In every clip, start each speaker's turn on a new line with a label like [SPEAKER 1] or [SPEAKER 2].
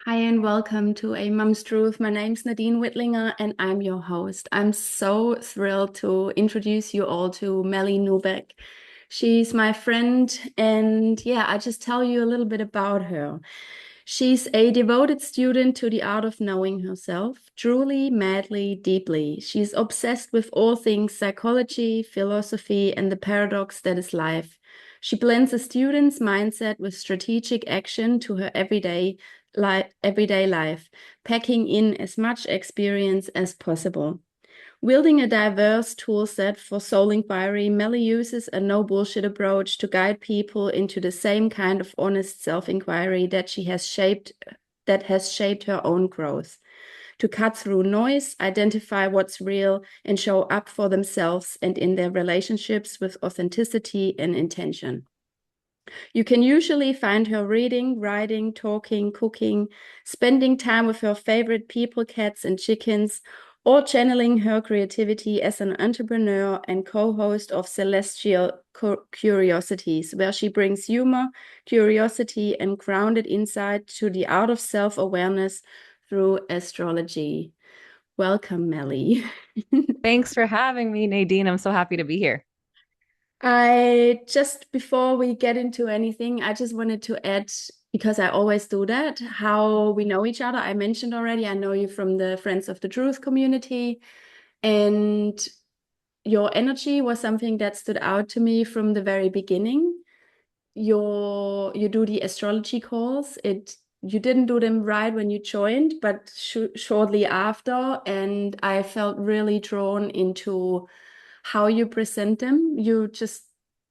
[SPEAKER 1] Hi and welcome to A Mum's Truth. My name's Nadine Whitlinger and I'm your host. I'm so thrilled to introduce you all to Meli Neubek. She's my friend, and yeah, I just tell you a little bit about her. She's a devoted student to the art of knowing herself, truly, madly, deeply. She's obsessed with all things psychology, philosophy, and the paradox that is life. She blends a student's mindset with strategic action to her everyday life, packing in as much experience as possible. Wielding a diverse tool set for soul inquiry, Melly uses a no bullshit approach to guide people into the same kind of honest self-inquiry that has shaped her own growth. To cut through noise, identify what's real, and show up for themselves and in their relationships with authenticity and intention. You can usually find her reading, writing, talking, cooking, spending time with her favorite people, cats, and chickens, or channeling her creativity as an entrepreneur and co-host of Celestial Curiosities, where she brings humor, curiosity, and grounded insight to the art of self-awareness through astrology. Welcome, Melly.
[SPEAKER 2] Thanks for having me, Nadine. I'm so happy to be here.
[SPEAKER 1] I just before we get into anything, I just wanted to add, because I always do that, how we know each other. I mentioned already, I know you from the Friends of the Truth community, and your energy was something that stood out to me from the very beginning. You do the astrology calls. It You didn't do them right when you joined, but shortly after, and I felt really drawn into how you present them. You just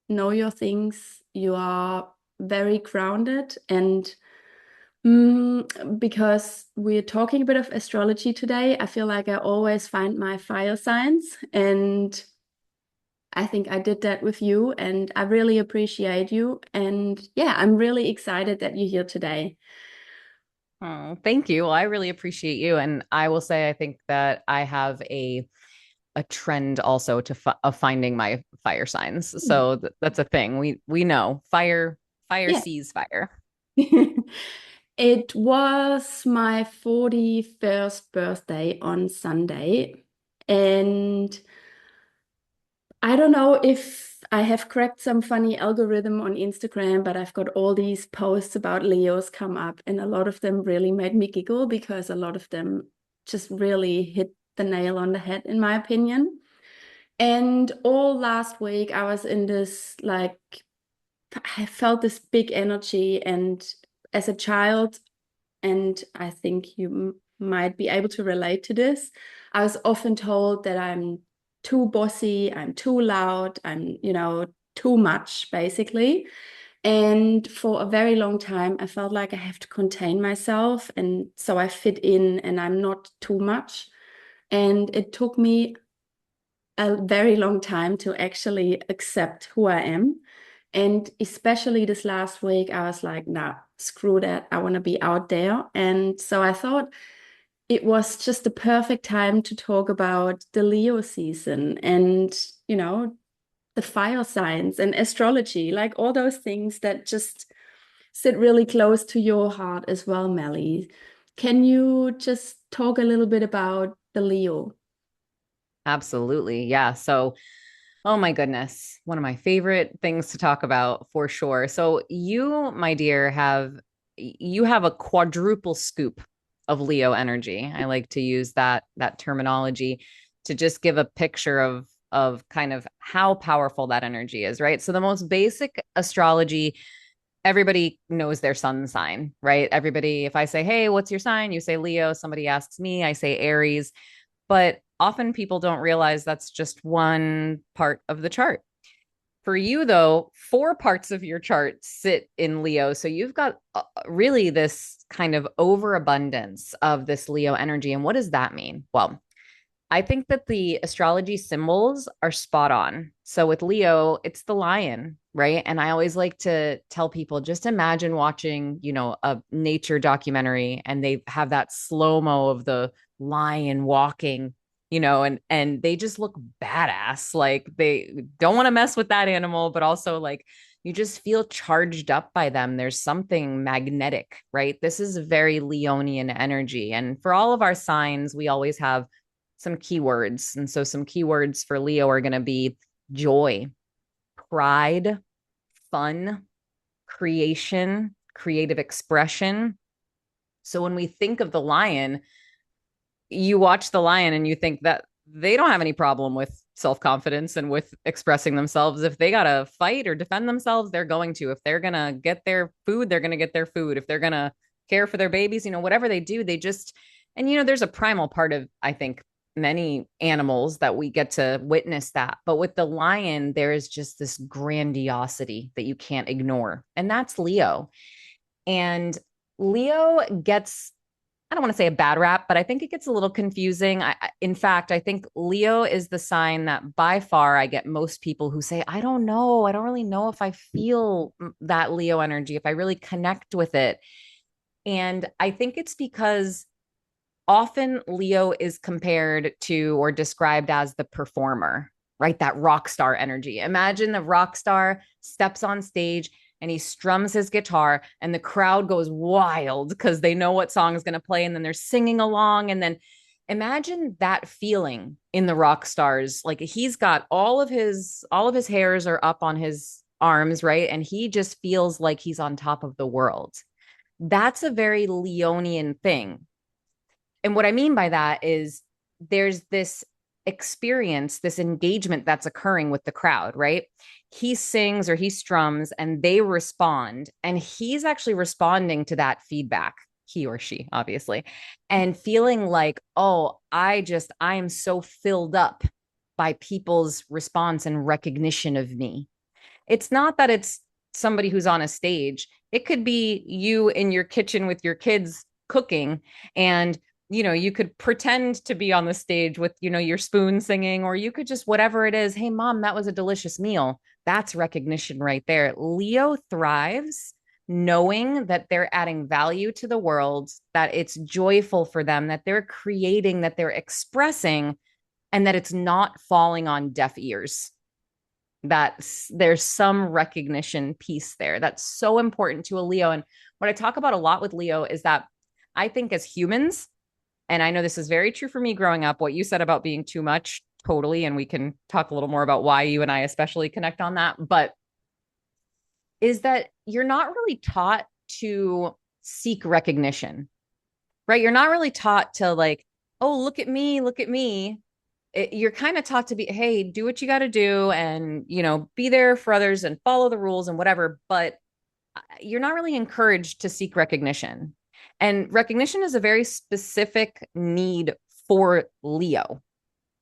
[SPEAKER 1] know your things. You are very grounded, and because we're talking a bit of astrology today, I feel like I always find my fire signs, and I think I did that with you, and I really appreciate you. And yeah, I'm really excited that you're here today.
[SPEAKER 2] Oh, thank you. Well, I really appreciate you. And I will say, I think that I have a trend also of finding my fire signs. So that's a thing. We know fire
[SPEAKER 1] Yeah.
[SPEAKER 2] sees fire.
[SPEAKER 1] It was my 41st birthday on Sunday, and I don't know if I have cracked some funny algorithm on Instagram, but I've got all these posts about Leos come up, and a lot of them really made me giggle because a lot of them just really hit the nail on the head, in my opinion. And all last week, I was in this like, I felt this big energy. And as a child, and I think you might be able to relate to this, I was often told that I'm too bossy, I'm too loud, I'm too much, basically. And for a very long time, I felt like I have to contain myself. And so I fit in and I'm not too much. And it took me a very long time to actually accept who I am. And especially this last week, I was like, nah, screw that. I want to be out there. And so I thought it was just the perfect time to talk about the Leo season and, you know, the fire signs and astrology, like all those things that just sit really close to your heart as well, Melly. Can you just talk a little bit about the Leo?
[SPEAKER 2] Absolutely. Yeah. So, oh my goodness, one of my favorite things to talk about for sure. So you, my dear, have a quadruple scoop of Leo energy. I like to use that terminology to just give a picture of kind of how powerful that energy is, right? So the most basic astrology, everybody knows their sun sign, right? Everybody, if I say, "Hey, what's your sign?" You say Leo, somebody asks me, I say Aries, but often people don't realize that's just one part of the chart. For you, though, four parts of your chart sit in Leo. So you've got really this kind of overabundance of this Leo energy. And what does that mean? Well, I think that the astrology symbols are spot on. So with Leo, it's the lion, right? And I always like to tell people just imagine watching, a nature documentary and they have that slow-mo of the lion walking, and they just look badass. Like they don't want to mess with that animal, but also like you just feel charged up by them. There's something magnetic, right? This is very Leonian energy. And for all of our signs, we always have some keywords. And so some keywords for Leo are going to be joy, pride, fun, creation, creative expression. So when we think of the lion, you watch the lion and you think that they don't have any problem with self-confidence and with expressing themselves. If they got to fight or defend themselves, they're going to. If they're going to get their food, they're going to get their food. If they're going to care for their babies, whatever they do, they just, and there's a primal part of, I think, many animals that we get to witness that. But with the lion, there is just this grandiosity that you can't ignore. And that's Leo. And Leo gets, I don't want to say a bad rap, but I think it gets a little confusing. In fact, I think Leo is the sign that by far I get most people who say, I don't know. I don't really know if I feel that Leo energy, if I really connect with it. And I think it's because often Leo is compared to or described as the performer, right? That rock star energy. Imagine the rock star steps on stage and he strums his guitar and the crowd goes wild because they know what song is going to play and then they're singing along. And then imagine that feeling in the rock stars. Like he's got all of his hairs are up on his arms, right? And he just feels like he's on top of the world. That's a very Leonian thing. And what I mean by that is there's this experience, this engagement that's occurring with the crowd, right? He sings or he strums and they respond. And he's actually responding to that feedback, he or she, obviously, and feeling like, oh, I am so filled up by people's response and recognition of me. It's not that it's somebody who's on a stage, it could be you in your kitchen with your kids cooking and you could pretend to be on the stage with, your spoon singing, or you could just whatever it is. Hey, mom, that was a delicious meal. That's recognition right there. Leo thrives knowing that they're adding value to the world, that it's joyful for them, that they're creating, that they're expressing, and that it's not falling on deaf ears. That there's some recognition piece there. That's so important to a Leo. And what I talk about a lot with Leo is that I think as humans, and I know this is very true for me growing up, what you said about being too much, totally. And we can talk a little more about why you and I especially connect on that. But is that you're not really taught to seek recognition, right? You're not really taught to like, oh, look at me, look at me. You're kind of taught to be, hey, do what you got to do and, be there for others and follow the rules and whatever. But you're not really encouraged to seek recognition. And recognition is a very specific need for Leo.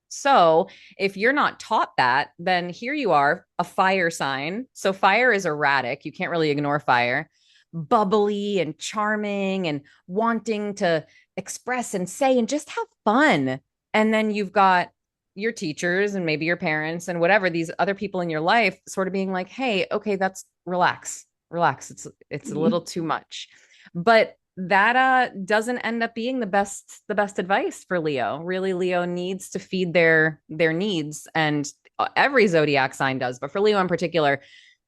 [SPEAKER 2] So if you're not taught that, then here you are, a fire sign. So fire is erratic. You can't really ignore fire. Bubbly and charming and wanting to express and say and just have fun. And then you've got your teachers and maybe your parents and whatever, these other people in your life sort of being like, hey, okay, that's relax. It's a little too much. But that doesn't end up being the best advice for Leo. Really, Leo needs to feed their needs, and every zodiac sign does, but for Leo in particular,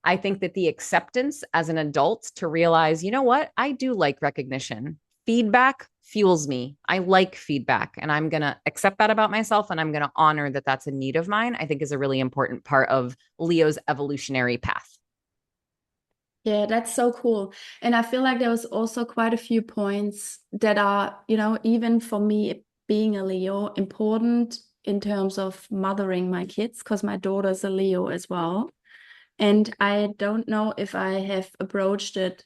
[SPEAKER 2] I think that the acceptance as an adult to realize, you know what, I do like recognition. Feedback fuels me. I like feedback, and I'm going to accept that about myself, and I'm going to honor that that's a need of mine, I think is a really important part of Leo's evolutionary path.
[SPEAKER 1] Yeah, that's so cool. And I feel like there was also quite a few points that are, even for me being a Leo, important in terms of mothering my kids, because my daughter's a Leo as well. And I don't know if I have approached it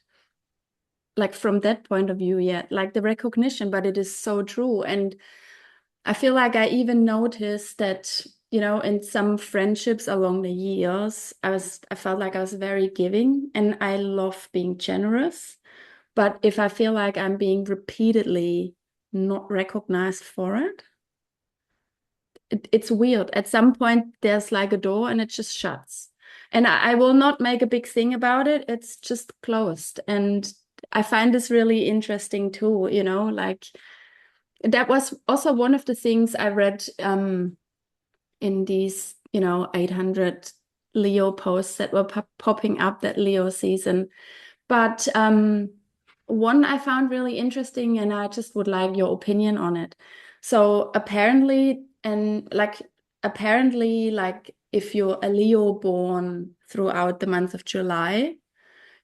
[SPEAKER 1] like from that point of view yet, like the recognition, but it is so true. And I feel like I even noticed that, in some friendships along the years, I felt like I was very giving and I love being generous. But if I feel like I'm being repeatedly not recognized for it, it's weird. At some point, there's like a door and it just shuts. And I will not make a big thing about it. It's just closed. And I find this really interesting too, like that was also one of the things I read in these, 800 Leo posts that were popping up that Leo season. But one I found really interesting, and I just would like your opinion on it. So apparently, like if you're a Leo born throughout the month of July,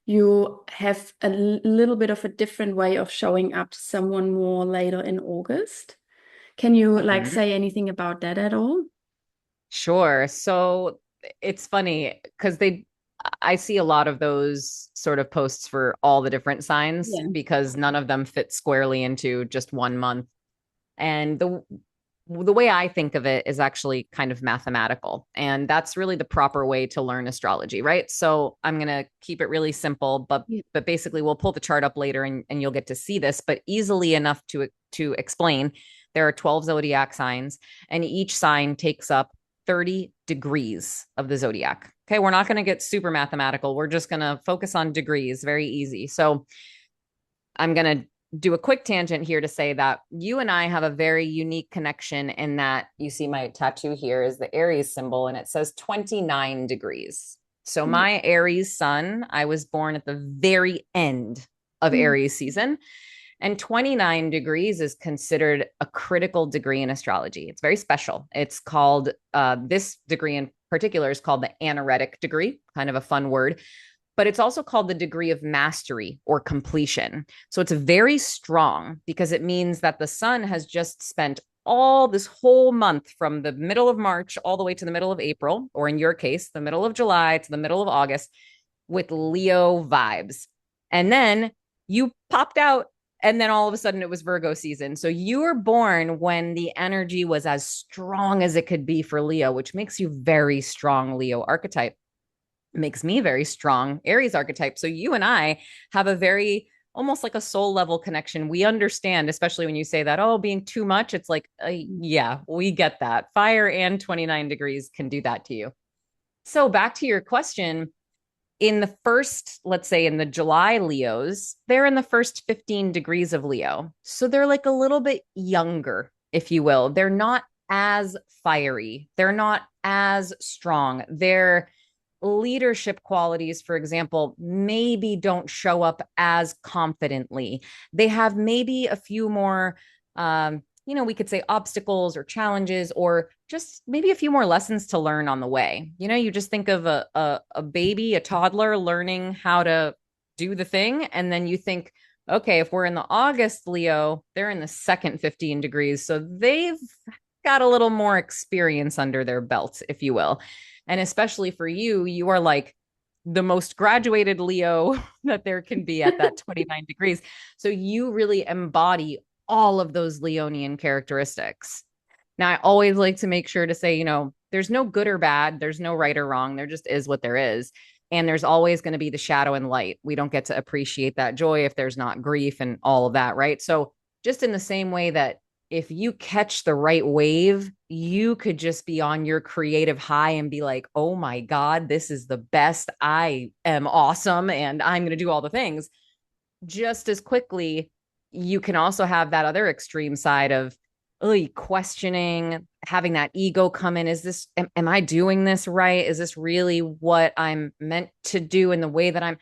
[SPEAKER 1] you have a little bit of a different way of showing up to someone more later in August. Can you like
[SPEAKER 2] Mhm.
[SPEAKER 1] say anything about that at all?
[SPEAKER 2] Sure. So it's funny because I see a lot of those sort of posts for all the different signs
[SPEAKER 1] Yeah.
[SPEAKER 2] because none of them fit squarely into just one month. And the way I think of it is actually kind of mathematical. And that's really the proper way to learn astrology, right? So I'm going to keep it really simple,
[SPEAKER 1] Yeah.
[SPEAKER 2] but basically we'll pull the chart up later and you'll get to see this, but easily enough to explain. There are 12 zodiac signs and each sign takes up 30 degrees of the zodiac. Okay, we're not going to get super mathematical. We're just going to focus on degrees, very easy. So I'm going to do a quick tangent here to say that you and I have a very unique connection in that you see my tattoo here is the Aries symbol and it says 29 degrees. So
[SPEAKER 1] Yeah.
[SPEAKER 2] my Aries sun, I was born at the very end of
[SPEAKER 1] Mm.
[SPEAKER 2] Aries season. And 29 degrees is considered a critical degree in astrology. It's very special. It's called, this degree in particular is called the anaretic degree, kind of a fun word, but it's also called the degree of mastery or completion. So it's very strong because it means that the sun has just spent all this whole month from the middle of March all the way to the middle of April, or in your case, the middle of July to the middle of August with Leo vibes. And then you popped out and then all of a sudden it was Virgo season. So you were born when the energy was as strong as it could be for Leo, which makes you very strong Leo archetype. Makes me very strong Aries archetype. So you and I have a very almost like a soul level connection. We understand, especially when you say that, oh, being too much, it's like, yeah, we get that. Fire and 29 degrees can do that to you. So back to your question, in the first, let's say in the July Leos, they're in the first 15 degrees of Leo. So they're like a little bit younger, if you will. They're not as fiery, they're not as strong. Their leadership qualities, for example, maybe don't show up as confidently. They have maybe a few more we could say obstacles or challenges or just maybe a few more lessons to learn on the way. You just think of a baby, a toddler learning how to do the thing. And then you think, okay, if we're in the August Leo, they're in the second 15 degrees. So they've got a little more experience under their belt, if you will. And especially for you, you are like the most graduated Leo that there can be at that 29 degrees. So you really embody all of those Leonian characteristics. Now, I always like to make sure to say, there's no good or bad, there's no right or wrong, there just is what there is. And there's always going to be the shadow and light. We don't get to appreciate that joy if there's not grief and all of that, right? So, just in the same way that if you catch the right wave, you could just be on your creative high and be like, oh my God, this is the best. I am awesome and I'm going to do all the things. Just as quickly, you can also have that other extreme side of questioning, having that ego come in. Is this, am I doing this right? Is this really what I'm meant to do in the way that am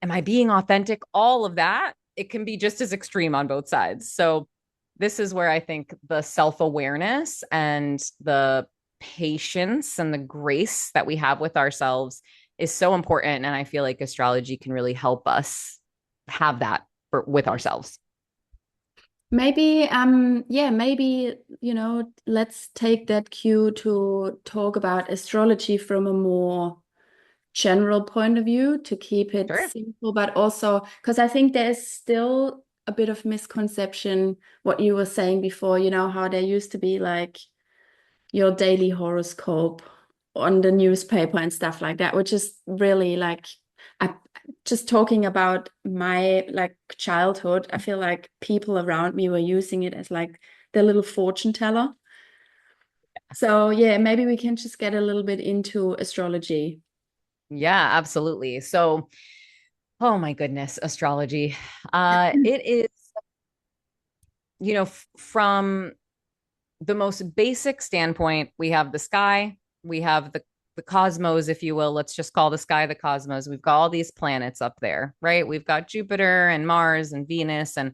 [SPEAKER 2] I being authentic? All of that, it can be just as extreme on both sides. So, this is where I think the self awareness and the patience and the grace that we have with ourselves is so important. And I feel like astrology can really help us have that with ourselves.
[SPEAKER 1] Maybe, yeah, maybe, let's take that cue to talk about astrology from a more general point of view to keep it
[SPEAKER 2] Sure.
[SPEAKER 1] simple, but also because I think there's still a bit of misconception what you were saying before, how there used to be like your daily horoscope on the newspaper and stuff like that, which is really like I just talking about my like childhood, I feel like people around me were using it as like the little fortune teller. So yeah, maybe we can just get a little bit into astrology.
[SPEAKER 2] Yeah, absolutely. So, oh my goodness, astrology. It is, from the most basic standpoint, we have the sky, we have the cosmos, if you will. Let's just call the sky the cosmos. We've got all these planets up there, right? We've got Jupiter and Mars and Venus. And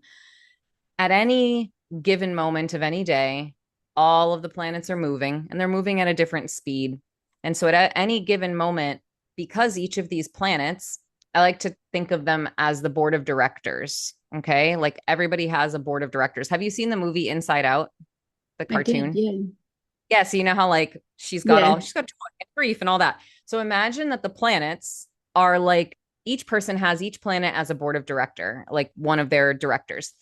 [SPEAKER 2] at any given moment of any day, all of the planets are moving and they're moving at a different speed. And so at any given moment, because each of these planets, I like to think of them as the board of directors. Okay. Like everybody has a board of directors. Have you seen the movie Inside Out, the
[SPEAKER 1] I did,
[SPEAKER 2] cartoon?
[SPEAKER 1] yeah.
[SPEAKER 2] Yeah. So you know how like
[SPEAKER 1] Yeah.
[SPEAKER 2] she's got joy and grief and all that. So imagine that the planets are like each person has each planet as a board of director, like one of their directors.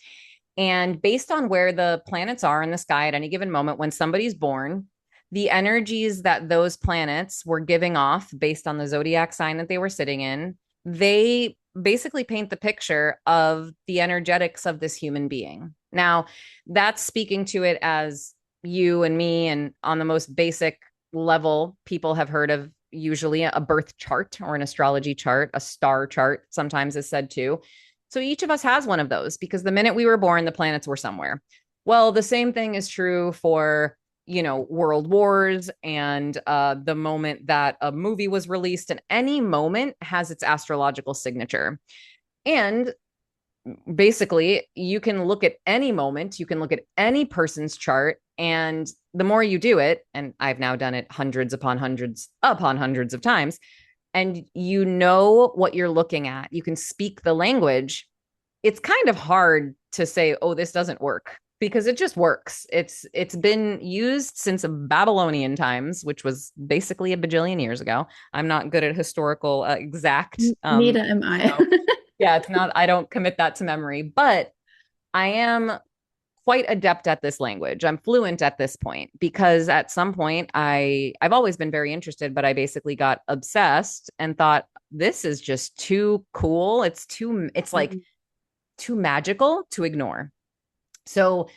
[SPEAKER 2] And based on where the planets are in the sky at any given moment, when somebody's born, the energies that those planets were giving off based on the zodiac sign that they were sitting in, they basically paint the picture of the energetics of this human being. Now, that's speaking to it as you and me, and on the most basic level, people have heard of usually a birth chart or an astrology chart, a star chart, sometimes is said too. So each of us has one of those because the minute we were born, the planets were somewhere. Well, the same thing is true for, world wars and the moment that a movie was released, and any moment has its astrological signature. And basically, you can look at any moment, you can look at any person's chart, and the more you do it, and I've now done it hundreds upon hundreds of times, and you know what you're looking at, you can speak the language. It's kind of hard to say, oh, this doesn't work, because it just works. It's been used since Babylonian times, which was basically a bajillion years ago. I'm not good at historical exact
[SPEAKER 1] Neither am I.
[SPEAKER 2] yeah, it's not, I don't commit that to memory, but I am quite adept at this language. I'm fluent at this point because at some point I've always been very interested, but I basically got obsessed and thought this is just too cool. It's like too magical to ignore. So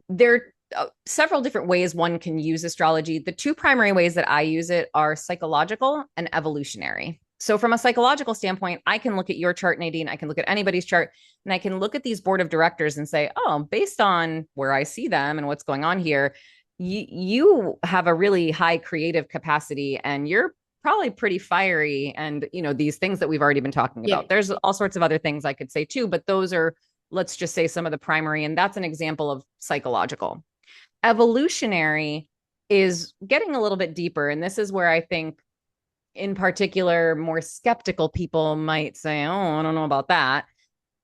[SPEAKER 2] there are several different ways one can use astrology. The two primary ways that I use it are psychological and evolutionary. So, from a psychological standpoint, I can look at your chart, Nadine. I can look at anybody's chart, and I can look at these board of directors and say, oh, based on where I see them and what's going on here, you have a really high creative capacity and you're probably pretty fiery. And, these things that we've already been talking
[SPEAKER 1] Yeah.
[SPEAKER 2] about. There's all sorts of other things I could say too, but those are, let's just say, some of the primary. And that's an example of psychological. Evolutionary is getting a little bit deeper. And this is where I think, in particular, more skeptical people might say, oh, I don't know about that.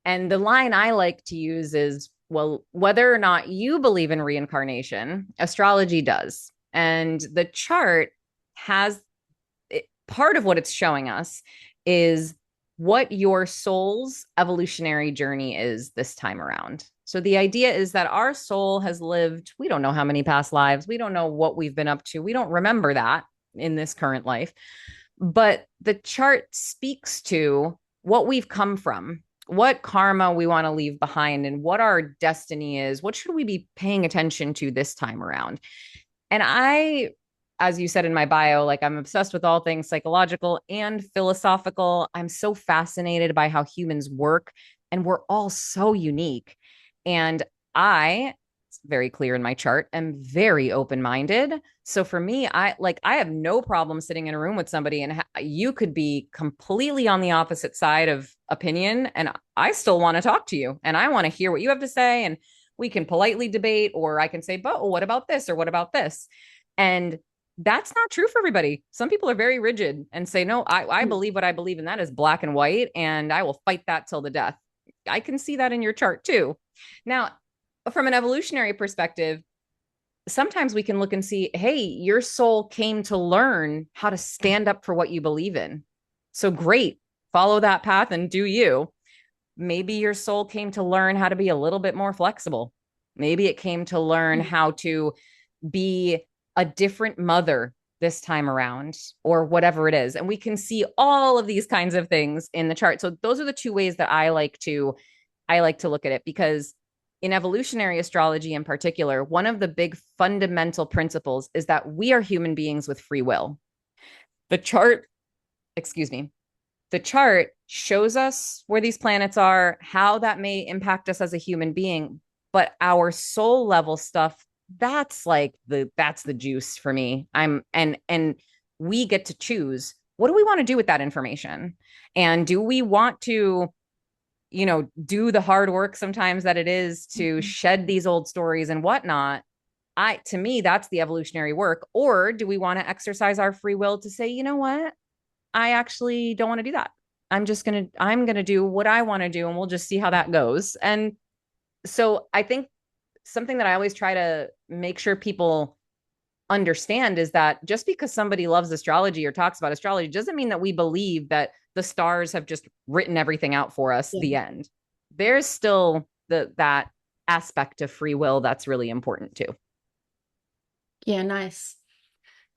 [SPEAKER 2] And the line I like to use is, well, whether or not you believe in reincarnation, astrology does. And the chart has part of what it's showing us is what your soul's evolutionary journey is this time around. So the idea is that our soul has lived, we don't know how many past lives, we don't know what we've been up to, we don't remember that in this current life. But the chart speaks to what we've come from, what karma we want to leave behind, and what our destiny is. What should we be paying attention to this time around? And I, as you said in my bio, like I'm obsessed with all things psychological and philosophical. I'm so fascinated by how humans work, and we're all so unique. And I, it's very clear in my chart, am very open-minded. So for me, I have no problem sitting in a room with somebody and you could be completely on the opposite side of opinion, and I still want to talk to you and I want to hear what you have to say, and we can politely debate, or I can say, but what about this or what about this? And that's not true for everybody. Some people are very rigid and say, no, I believe what I believe, and that is black and white, and I will fight that till the death. I can see that in your chart too. Now, from an evolutionary perspective, sometimes we can look and see, hey, your soul came to learn how to stand up for what you believe in. So great, follow that path and do you. Maybe your soul came to learn how to be a little bit more flexible. Maybe it came to learn how to be a different mother this time around, or whatever it is. And we can see all of these kinds of things in the chart. So those are the two ways that I like to look at it, because in evolutionary astrology in particular, one of the big fundamental principles is that we are human beings with free will. The chart, excuse me, the chart shows us where these planets are, how that may impact us as a human being, but our soul level stuff, that's the juice for me. I'm and we get to choose, what do we want to do with that information? And do we want to, do the hard work sometimes that it is to
[SPEAKER 1] Mhm.
[SPEAKER 2] shed these old stories and whatnot? To me, that's the evolutionary work. Or do we want to exercise our free will to say, you know what? I actually don't want to do that. I'm going to do what I want to do and we'll just see how that goes. And so I think something that I always try to make sure people understand is that just because somebody loves astrology or talks about astrology doesn't mean that we believe that the stars have just written everything out for us,
[SPEAKER 1] Yeah.
[SPEAKER 2] the end. There's still that aspect of free will that's really important too.
[SPEAKER 1] Yeah, nice.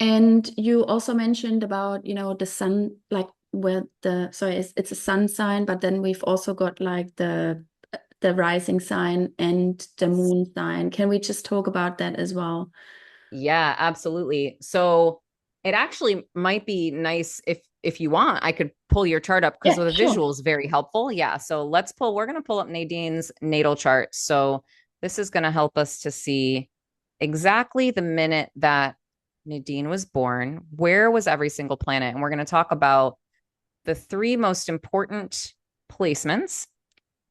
[SPEAKER 1] And you also mentioned about, the sun, like where sorry, it's a sun sign, but then we've also got like the rising sign and the moon sign. Can we just talk about that as well?
[SPEAKER 2] Yeah, absolutely. So it actually might be nice if you want, I could pull your chart up because
[SPEAKER 1] Yeah,
[SPEAKER 2] the
[SPEAKER 1] sure.
[SPEAKER 2] visual is very helpful. Yeah. So we're going to pull up Nadine's natal chart. So this is going to help us to see exactly the minute that Nadine was born, where was every single planet? And we're going to talk about the three most important placements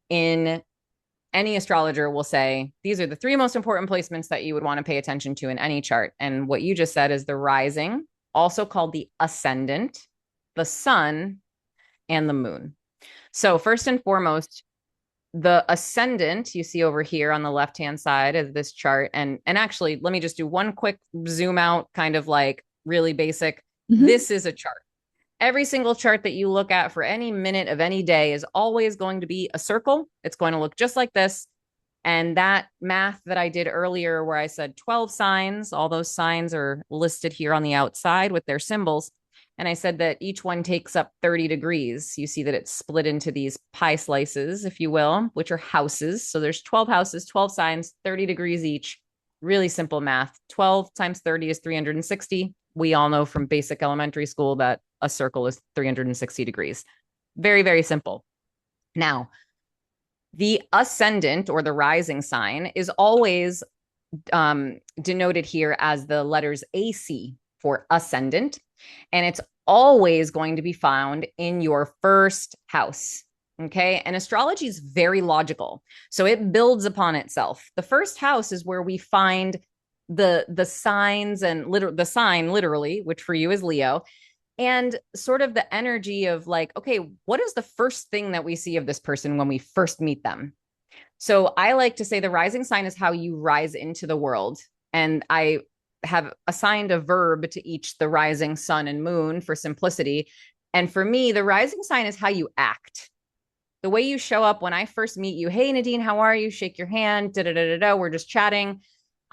[SPEAKER 2] in any astrologer will say these are the three most important placements that you would want to pay attention to in any chart. And what you just said is the rising, also called the ascendant, the sun, and the moon. So, first and foremost, the ascendant you see over here on the left hand side of this chart. And actually, let me just do one quick zoom out, kind of like really basic.
[SPEAKER 1] Hmm.
[SPEAKER 2] This is a chart. Every single chart that you look at for any minute of any day is always going to be a circle. It's going to look just like this. And that math that I did earlier, where I said 12 signs, all those signs are listed here on the outside with their symbols. And I said that each one takes up 30 degrees. You see that it's split into these pie slices, if you will, which are houses. So there's 12 houses, 12 signs, 30 degrees each. Really simple math. 12 times 30 is 360. We all know from basic elementary school that a circle is 360 degrees. Very, very simple. Now, the ascendant or the rising sign is always denoted here as the letters AC for ascendant. And it's always going to be found in your first house. Okay. And astrology is very logical. So it builds upon itself. The first house is where we find the signs and the sign literally, which for you is Leo, and sort of the energy of like, okay, what is the first thing that we see of this person when we first meet them? So I like to say the rising sign is how you rise into the world. And I have assigned a verb to each, the rising sun and moon, for simplicity. And for me, the rising sign is how you act. The way you show up when I first meet you. Hey, Nadine, how are you? Shake your hand. Da da da da da. We're just chatting.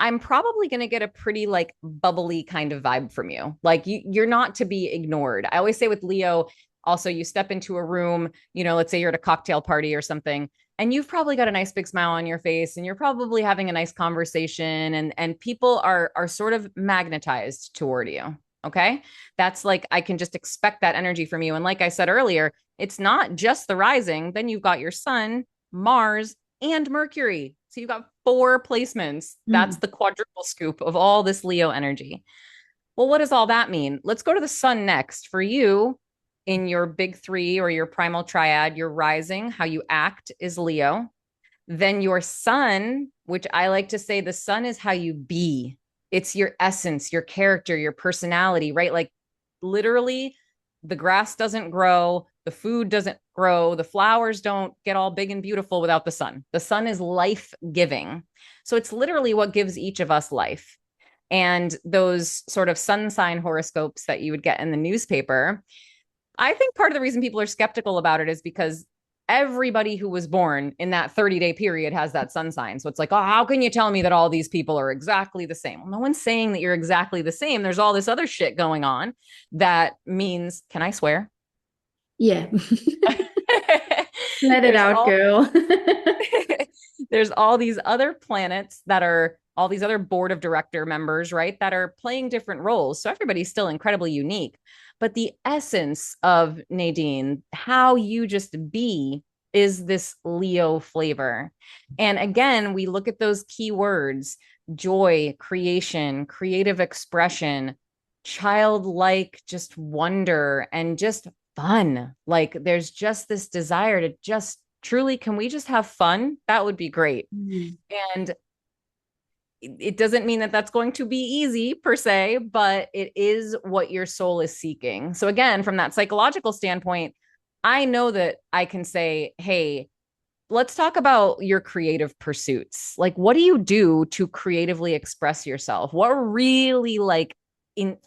[SPEAKER 2] I'm probably going to get a pretty like bubbly kind of vibe from you. Like you're not to be ignored. I always say with Leo, also, you step into a room, let's say you're at a cocktail party or something, and you've probably got a nice big smile on your face and you're probably having a nice conversation and people are sort of magnetized toward you. Okay. That's like, I can just expect that energy from you. And like I said earlier, it's not just the rising. Then you've got your sun, Mars, and Mercury. So you've got four placements. That's
[SPEAKER 1] Mm.
[SPEAKER 2] the quadruple scoop of all this Leo energy. Well, what does all that mean? Let's go to the sun next. For you, in your big three or your primal triad, your rising, how you act is Leo. Then your sun, which I like to say the sun is how you be. It's your essence, your character, your personality, right? Like literally, the grass doesn't grow, the food doesn't grow, the flowers don't get all big and beautiful without the sun. The sun is life giving. So it's literally what gives each of us life. And those sort of sun sign horoscopes that you would get in the newspaper, I think part of the reason people are skeptical about it is because everybody who was born in that 30-day period has that sun sign. So it's like, oh, how can you tell me that all these people are exactly the same? Well, no one's saying that you're exactly the same. There's all this other shit going on that means, can I swear?
[SPEAKER 1] Yeah. Let it
[SPEAKER 2] there's
[SPEAKER 1] out,
[SPEAKER 2] all
[SPEAKER 1] girl.
[SPEAKER 2] there's all these other planets that are all these other board of director members, right? That are playing different roles. So everybody's still incredibly unique. But the essence of Nadine, how you just be, is this Leo flavor. And again, we look at those key words: joy, creation, creative expression, childlike, just wonder and just fun. Like there's just this desire to just truly, can we just have fun? That would be great.
[SPEAKER 1] Mm.
[SPEAKER 2] And it doesn't mean that that's going to be easy per se, but it is what your soul is seeking. So, again, from that psychological standpoint, I know that I can say, hey, let's talk about your creative pursuits. Like, what do you do to creatively express yourself? What really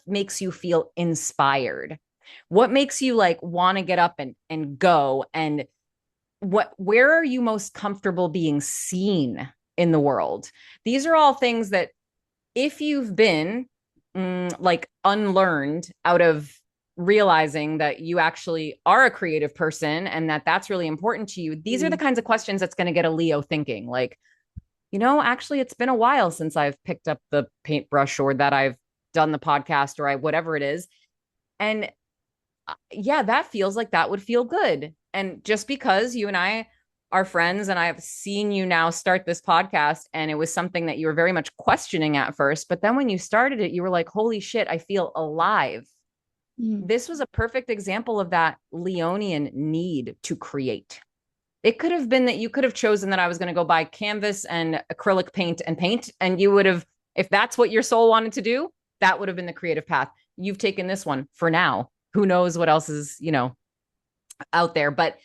[SPEAKER 2] makes you feel inspired? What makes you like want to get up and go? And where are you most comfortable being seen in the world? These are all things that if you've been like unlearned out of realizing that you actually are a creative person and that that's really important to you, these are the
[SPEAKER 1] Mm.
[SPEAKER 2] kinds of questions that's going to get a Leo thinking like, actually it's been a while since I've picked up the paintbrush or that I've done the podcast or whatever it is. And yeah, that feels like that would feel good. And just because you and I are friends and I've seen you now start this podcast and it was something that you were very much questioning at first, but then when you started it, you were like, holy shit, I feel alive.
[SPEAKER 1] Mm.
[SPEAKER 2] This was a perfect example of that Leonian need to create. It could have been that you could have chosen that I was going to go buy canvas and acrylic paint, and you would have, if that's what your soul wanted to do, that would have been the creative path. You've taken this one for now. Who knows what else is, out there. But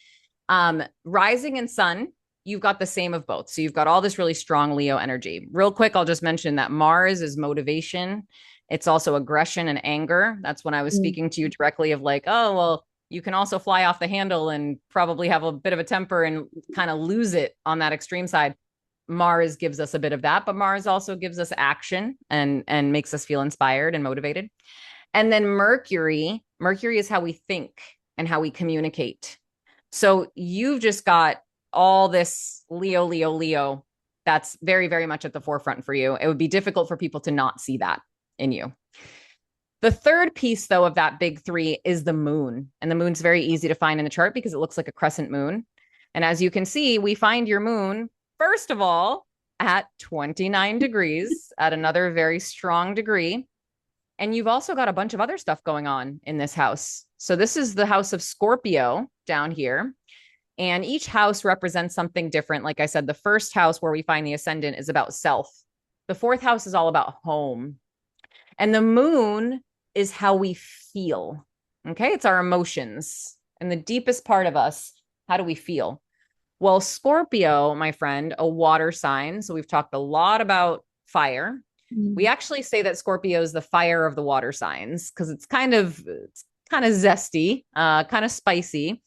[SPEAKER 2] rising and sun, you've got the same of both. So you've got all this really strong Leo energy. Real quick, I'll just mention that Mars is motivation. It's also aggression and anger. That's when I was
[SPEAKER 1] Mm.
[SPEAKER 2] speaking to you directly of like, oh, well, you can also fly off the handle and probably have a bit of a temper and kind of lose it on that extreme side. Mars gives us a bit of that, but Mars also gives us action and makes us feel inspired and motivated. And then Mercury is how we think and how we communicate. So you've just got all this Leo, Leo, Leo. That's very, very much at the forefront for you. It would be difficult for people to not see that in you. The third piece, though, of that big three is the moon. And the moon's very easy to find in the chart because it looks like a crescent moon. And as you can see, we find your moon, first of all, at 29 degrees, at another very strong degree. And you've also got a bunch of other stuff going on in this house. So this is the house of Scorpio down here. And each house represents something different. Like I said, the first house where we find the ascendant is about self. The fourth house is all about home. And the moon is how we feel. Okay. It's our emotions and the deepest part of us. How do we feel? Well, Scorpio, my friend, a water sign. So we've talked a lot about fire. We
[SPEAKER 1] Mm.
[SPEAKER 2] actually say that Scorpio is the fire of the water signs because it's kind of zesty, kind of spicy,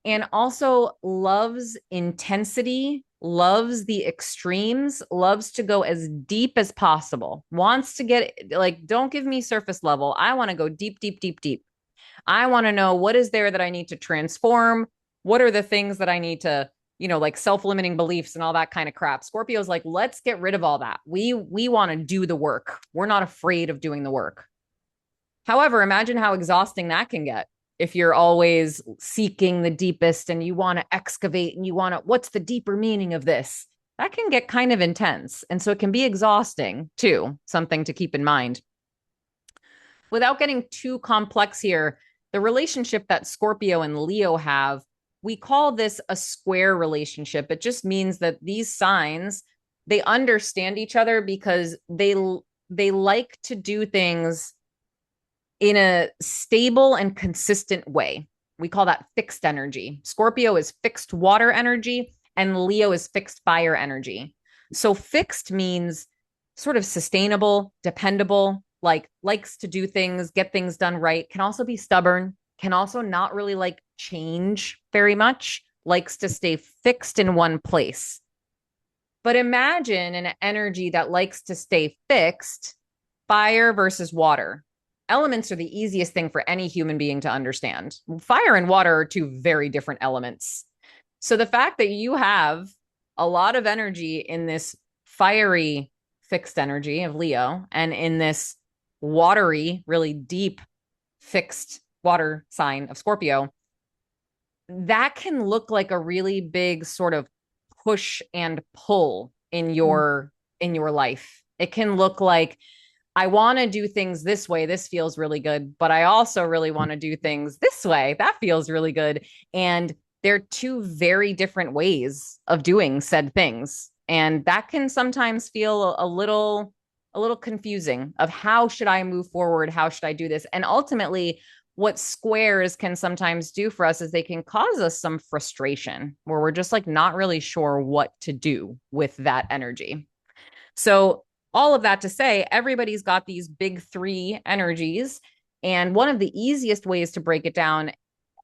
[SPEAKER 2] and also loves intensity, loves the extremes, loves to go as deep as possible, wants to get like, don't give me surface level. I want to go deep, deep, deep, deep. I want to know what is there that I need to transform. What are the things that I need to, like self-limiting beliefs and all that kind of crap. Scorpio's like, let's get rid of all that. We want to do the work. We're not afraid of doing the work. However, imagine how exhausting that can get if you're always seeking the deepest and you want to excavate and you want to, what's the deeper meaning of this? That can get kind of intense. And so it can be exhausting too, something to keep in mind. Without getting too complex here, the relationship that Scorpio and Leo have, we call this a square relationship. It just means that these signs, they understand each other because they like to do things in a stable and consistent way. We call that fixed energy. Scorpio is fixed water energy and Leo is fixed fire energy. So fixed means sort of sustainable, dependable, like likes to do things, get things done right, can also be stubborn, can also not really like change very much, likes to stay fixed in one place. But imagine an energy that likes to stay fixed, fire versus water. Elements are the easiest thing for any human being to understand. Fire and water are two very different elements. So the fact that you have a lot of energy in this fiery fixed energy of Leo and in this watery, really deep fixed water sign of Scorpio, that can look like a really big sort of push and pull in
[SPEAKER 1] Mm.
[SPEAKER 2] your life. It can look like I want to do things this way. This feels really good, but I also really want to do things this way. That feels really good. And they're two very different ways of doing said things. And that can sometimes feel a little confusing of how should I move forward? How should I do this? And ultimately, what squares can sometimes do for us is they can cause us some frustration where we're just like not really sure what to do with that energy. So, all of that to say, everybody's got these big three energies. And one of the easiest ways to break it down,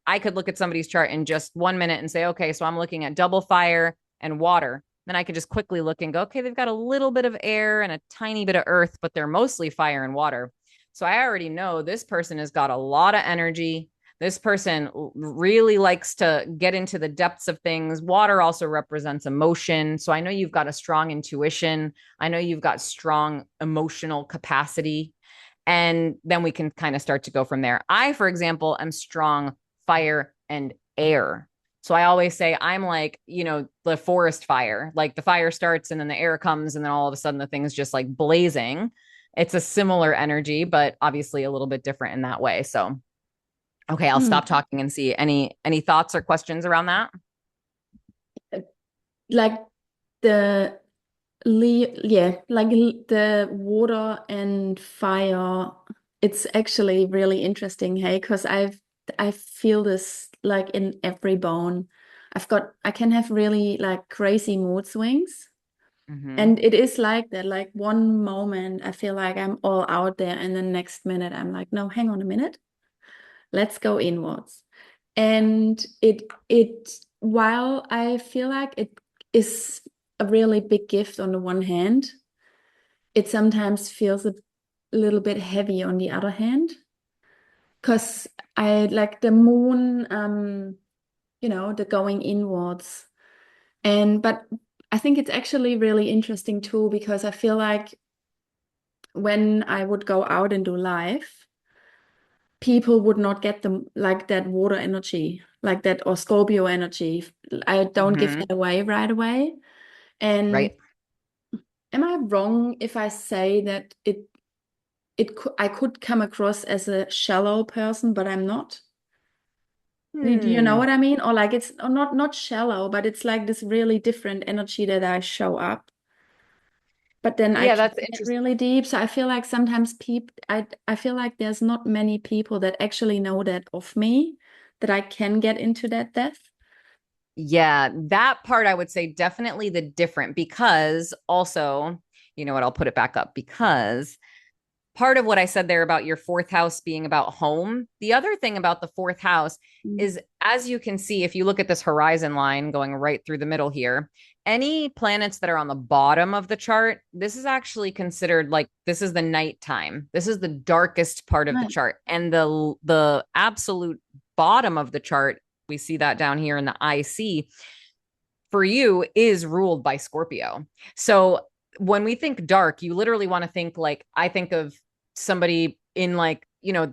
[SPEAKER 2] I could look at somebody's chart in just 1 minute and say, okay, so I'm looking at double fire and water. Then I could just quickly look and go, okay, they've got a little bit of air and a tiny bit of earth, but they're mostly fire and water. So I already know this person has got a lot of energy. This person really likes to get into the depths of things. Water also represents emotion. So I know you've got a strong intuition. I know you've got strong emotional capacity. And then we can kind of start to go from there. I, for example, am strong fire and air. So I always say I'm like, the forest fire. Like the fire starts and then the air comes and then all of a sudden the thing's just like blazing. It's a similar energy, but obviously a little bit different in that way. So okay, I'll
[SPEAKER 1] Hmm.
[SPEAKER 2] stop talking and see any thoughts or questions around that.
[SPEAKER 1] Like the yeah, like the water and fire. It's actually really interesting, hey, because I feel this like in every bone. I can have really like crazy mood swings.
[SPEAKER 2] Mm-hmm.
[SPEAKER 1] And it is like that. Like one moment I feel like I'm all out there, and the next minute I'm like, no, hang on a minute. Let's go inwards. And it while I feel like it is a really big gift on the one hand, it sometimes feels a little bit heavy on the other hand. Because I like the moon, the going inwards. But I think it's actually really interesting too, because I feel like when I would go out and do life, people would not get them like that water energy, like that or Scorpio energy. I don't give
[SPEAKER 2] Mm-hmm.
[SPEAKER 1] that away right away. And
[SPEAKER 2] Right.
[SPEAKER 1] am I wrong if I say that I could come across as a shallow person, but I'm not? Do you know
[SPEAKER 2] Hmm.
[SPEAKER 1] what I mean? Or like it's or not shallow, but it's like this really different energy that I show up. But then I
[SPEAKER 2] Yeah,
[SPEAKER 1] can
[SPEAKER 2] that's
[SPEAKER 1] get
[SPEAKER 2] interesting.
[SPEAKER 1] really deep. So I feel like sometimes I feel like there's not many people that actually know that of me, that I can get into that depth.
[SPEAKER 2] Yeah, that part I would say definitely the different because also, you know what, I'll put it back up because part of what I said there about your fourth house being about home, the other thing about the fourth house
[SPEAKER 1] Mm.
[SPEAKER 2] is, as you can see, if you look at this horizon line going right through the middle here, any planets that are on the bottom of the chart, this is actually considered like this is the nighttime. This is the darkest part of the
[SPEAKER 1] Right.
[SPEAKER 2] chart. And the absolute bottom of the chart, we see that down here in the IC for you is ruled by Scorpio. So when we think dark, you literally want to think like I think of somebody in like,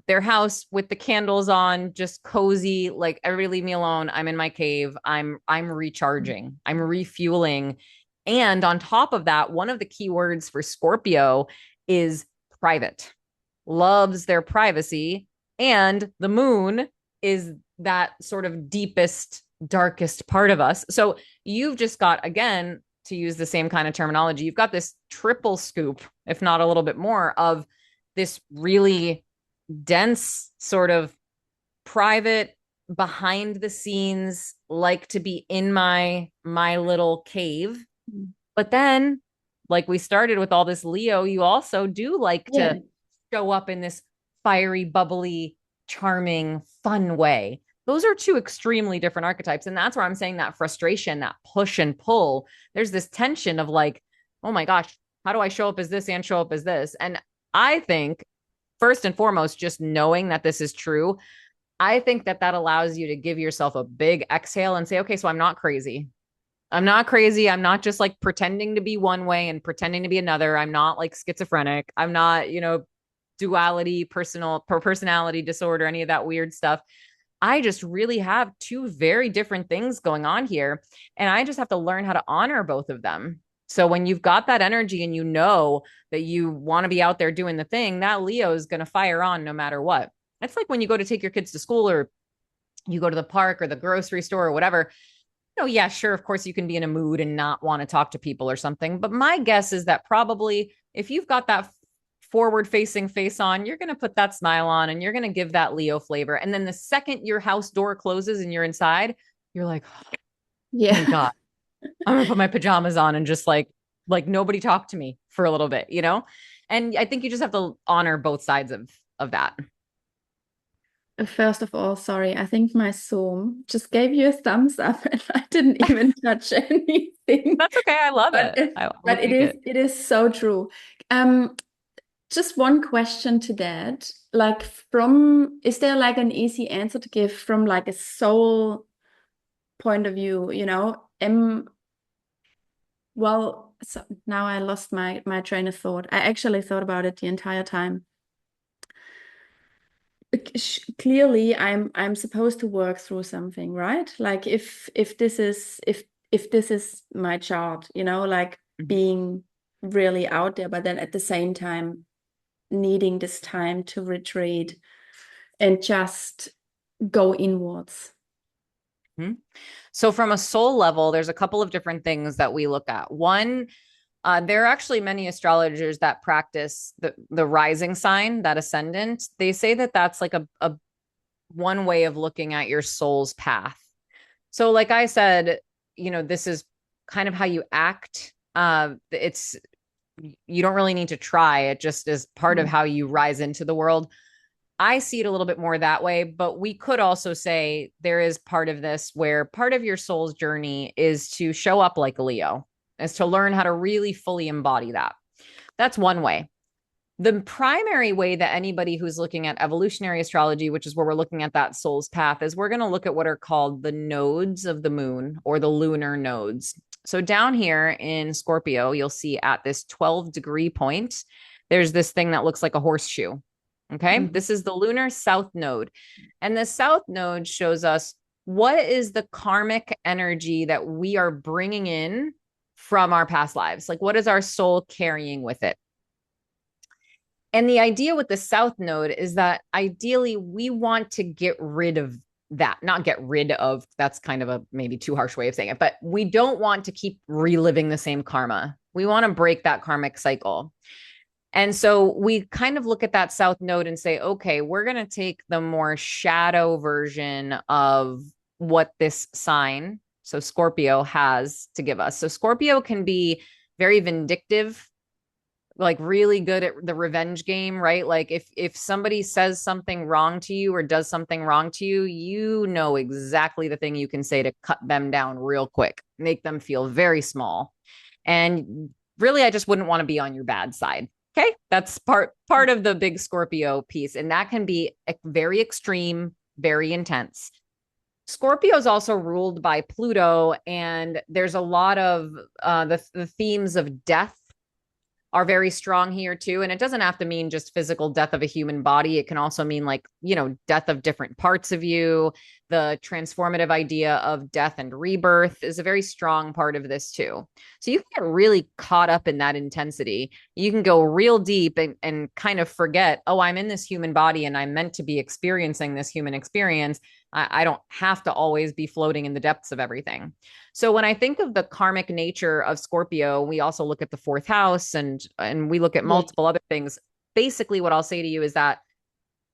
[SPEAKER 2] their house with the candles on, just cozy, like everybody leave me alone. I'm in my cave. I'm recharging. I'm refueling. And on top of that, one of the key words for Scorpio is private. Loves their privacy, and the moon is that sort of deepest darkest part of us. So you've just got, again, to use the same kind of terminology, you've got this triple scoop, if not a little bit more, of this really dense sort of private, behind the scenes, like to be in my little cave.
[SPEAKER 1] Mm.
[SPEAKER 2] But then, like we started with all this Leo, you also do like
[SPEAKER 1] Yeah.
[SPEAKER 2] to show up in this fiery, bubbly, charming, fun way. Those are two extremely different archetypes. And that's where I'm saying that frustration, that push and pull. There's this tension of like, oh my gosh, how do I show up as this and show up as this? And I think, first and foremost, just knowing that this is true, I think that that allows you to give yourself a big exhale and say, okay, so I'm not crazy. I'm not crazy. I'm not just like pretending to be one way and pretending to be another. I'm not like schizophrenic. I'm not, duality, personality disorder, any of that weird stuff. I just really have two very different things going on here. And I just have to learn how to honor both of them. So when you've got that energy and you know that you want to be out there doing the thing, that Leo is going to fire on no matter what. It's like when you go to take your kids to school or you go to the park or the grocery store or whatever. Yeah, sure, of course you can be in a mood and not want to talk to people or something. But my guess is that probably if you've got that forward facing face on, you're going to put that smile on and you're going to give that Leo flavor. And then the second your house door closes and you're inside, you're like, oh, thank
[SPEAKER 1] Yeah.
[SPEAKER 2] God. I'm gonna put my pajamas on and just like nobody talk to me for a little bit, you know? And I think you just have to honor both sides of that.
[SPEAKER 1] First of all, sorry, I think my Zoom just gave you a thumbs up and I didn't even touch anything.
[SPEAKER 2] That's okay. I love
[SPEAKER 1] But
[SPEAKER 2] it. We'll take it.
[SPEAKER 1] it is so true. Um, just one question to that. Like is there like an easy answer to give from like a soul point of view, you know? Well, so now I lost my train of thought. I actually thought about it the entire time. Clearly I'm supposed to work through something, right? Like if this is my chart, you know, like
[SPEAKER 2] Mhm.
[SPEAKER 1] being really out there, but then at the same time needing this time to retreat and just go inwards.
[SPEAKER 2] Mhm. So from a soul level, there's a couple of different things that we look at. One, there are actually many astrologers that practice the rising sign, that ascendant. They say that that's like a one way of looking at your soul's path. So, like I said, this is kind of how you act. It's you don't really need to try. It just is part of
[SPEAKER 1] Mm.
[SPEAKER 2] how you rise into the world. I see it a little bit more that way, but we could also say there is part of this where part of your soul's journey is to show up like a Leo, is to learn how to really fully embody that. That's one way. The primary way that anybody who's looking at evolutionary astrology, which is where we're looking at that soul's path, is we're going to look at what are called the nodes of the moon or the lunar nodes. So down here in Scorpio, you'll see at this 12-degree point, there's this thing that looks like a horseshoe. Okay.
[SPEAKER 1] Mhm.
[SPEAKER 2] This is the lunar south node. And the south node shows us what is the karmic energy that we are bringing in from our past lives? Like, what is our soul carrying with it? And the idea with the south node is that ideally we want to get rid of that, not get rid of, that's kind of a maybe too harsh way of saying it, but we don't want to keep reliving the same karma. We want to break that karmic cycle. And so we kind of look at that south node and say, okay, we're going to take the more shadow version of what this sign, so Scorpio, has to give us. So Scorpio can be very vindictive, like really good at the revenge game, right? Like if somebody says something wrong to you or does something wrong to you, you know exactly the thing you can say to cut them down real quick, make them feel very small. And really, I just wouldn't want to be on your bad side. Okay, that's part of the big Scorpio piece, and that can be very extreme, very intense. Scorpio is also ruled by Pluto, and there's a lot of the themes of death are very strong here too. And it doesn't have to mean just physical death of a human body. It can also mean like, death of different parts of you. The transformative idea of death and rebirth is a very strong part of this too. So you can get really caught up in that intensity. You can go real deep and kind of forget, oh, I'm in this human body and I'm meant to be experiencing this human experience. I don't have to always be floating in the depths of everything. So when I think of the karmic nature of Scorpio, we also look at the fourth house and we look at
[SPEAKER 1] Yeah.
[SPEAKER 2] multiple other things. Basically, what I'll say to you is that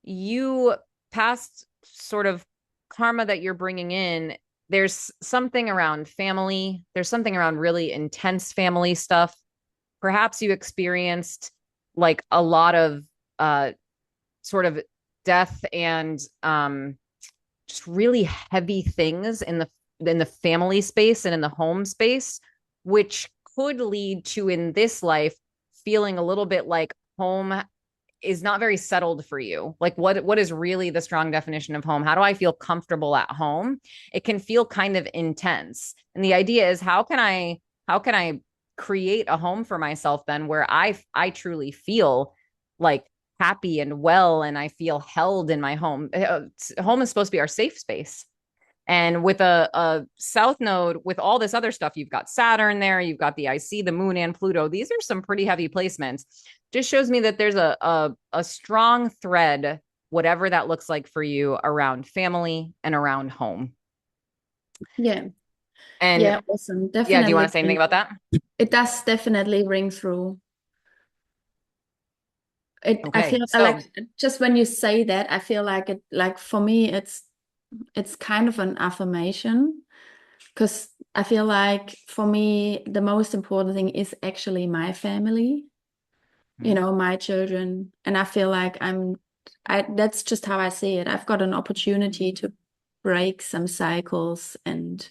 [SPEAKER 2] you past sort of karma that you're bringing in, there's something around family, there's something around really intense family stuff. Perhaps you experienced like a lot of sort of death and just really heavy things in the family space and in the home space, which could lead to in this life feeling a little bit like home is not very settled for you. Like what is really the strong definition of home? How do I feel comfortable at home? It can feel kind of intense. And the idea is how can I create a home for myself then where I truly feel like happy and well and I feel held in my home. Home is supposed to be our safe space. And with a south node, with all this other stuff, you've got Saturn there, you've got the IC, the moon, and Pluto. These are some pretty heavy placements. Just shows me that there's a strong thread, whatever that looks like for you, around family and around home.
[SPEAKER 1] Yeah.
[SPEAKER 2] And
[SPEAKER 1] Yeah, awesome.
[SPEAKER 2] yeah, do you want to
[SPEAKER 1] Definitely.
[SPEAKER 2] say anything about that?
[SPEAKER 1] It does definitely ring through. I
[SPEAKER 2] Okay.
[SPEAKER 1] feel
[SPEAKER 2] So,
[SPEAKER 1] like just when you say that, I feel like like for me, it's kind of an affirmation because I feel like for me, the most important thing is actually my family, my children. And I feel like that's just how I see it. I've got an opportunity to break some cycles and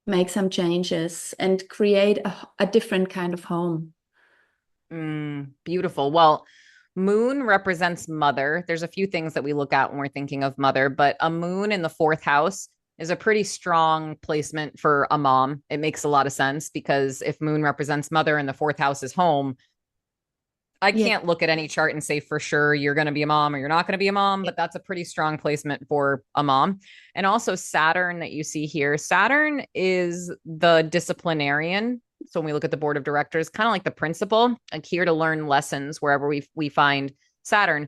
[SPEAKER 1] make some changes and create a different kind of home.
[SPEAKER 2] beautiful. Well, moon represents mother. There's a few things that we look at when we're thinking of mother, but a moon in the fourth house is a pretty strong placement for a mom. It makes a lot of sense because if moon represents mother and the fourth house is home, I
[SPEAKER 1] Yeah,
[SPEAKER 2] can't look at any chart and say for sure you're going to be a mom or you're not going to be a mom, but that's a pretty strong placement for a mom. And also Saturn that you see here, Saturn is the disciplinarian. So when we look at the board of directors, kind of like the principal, like here to learn lessons wherever we find Saturn.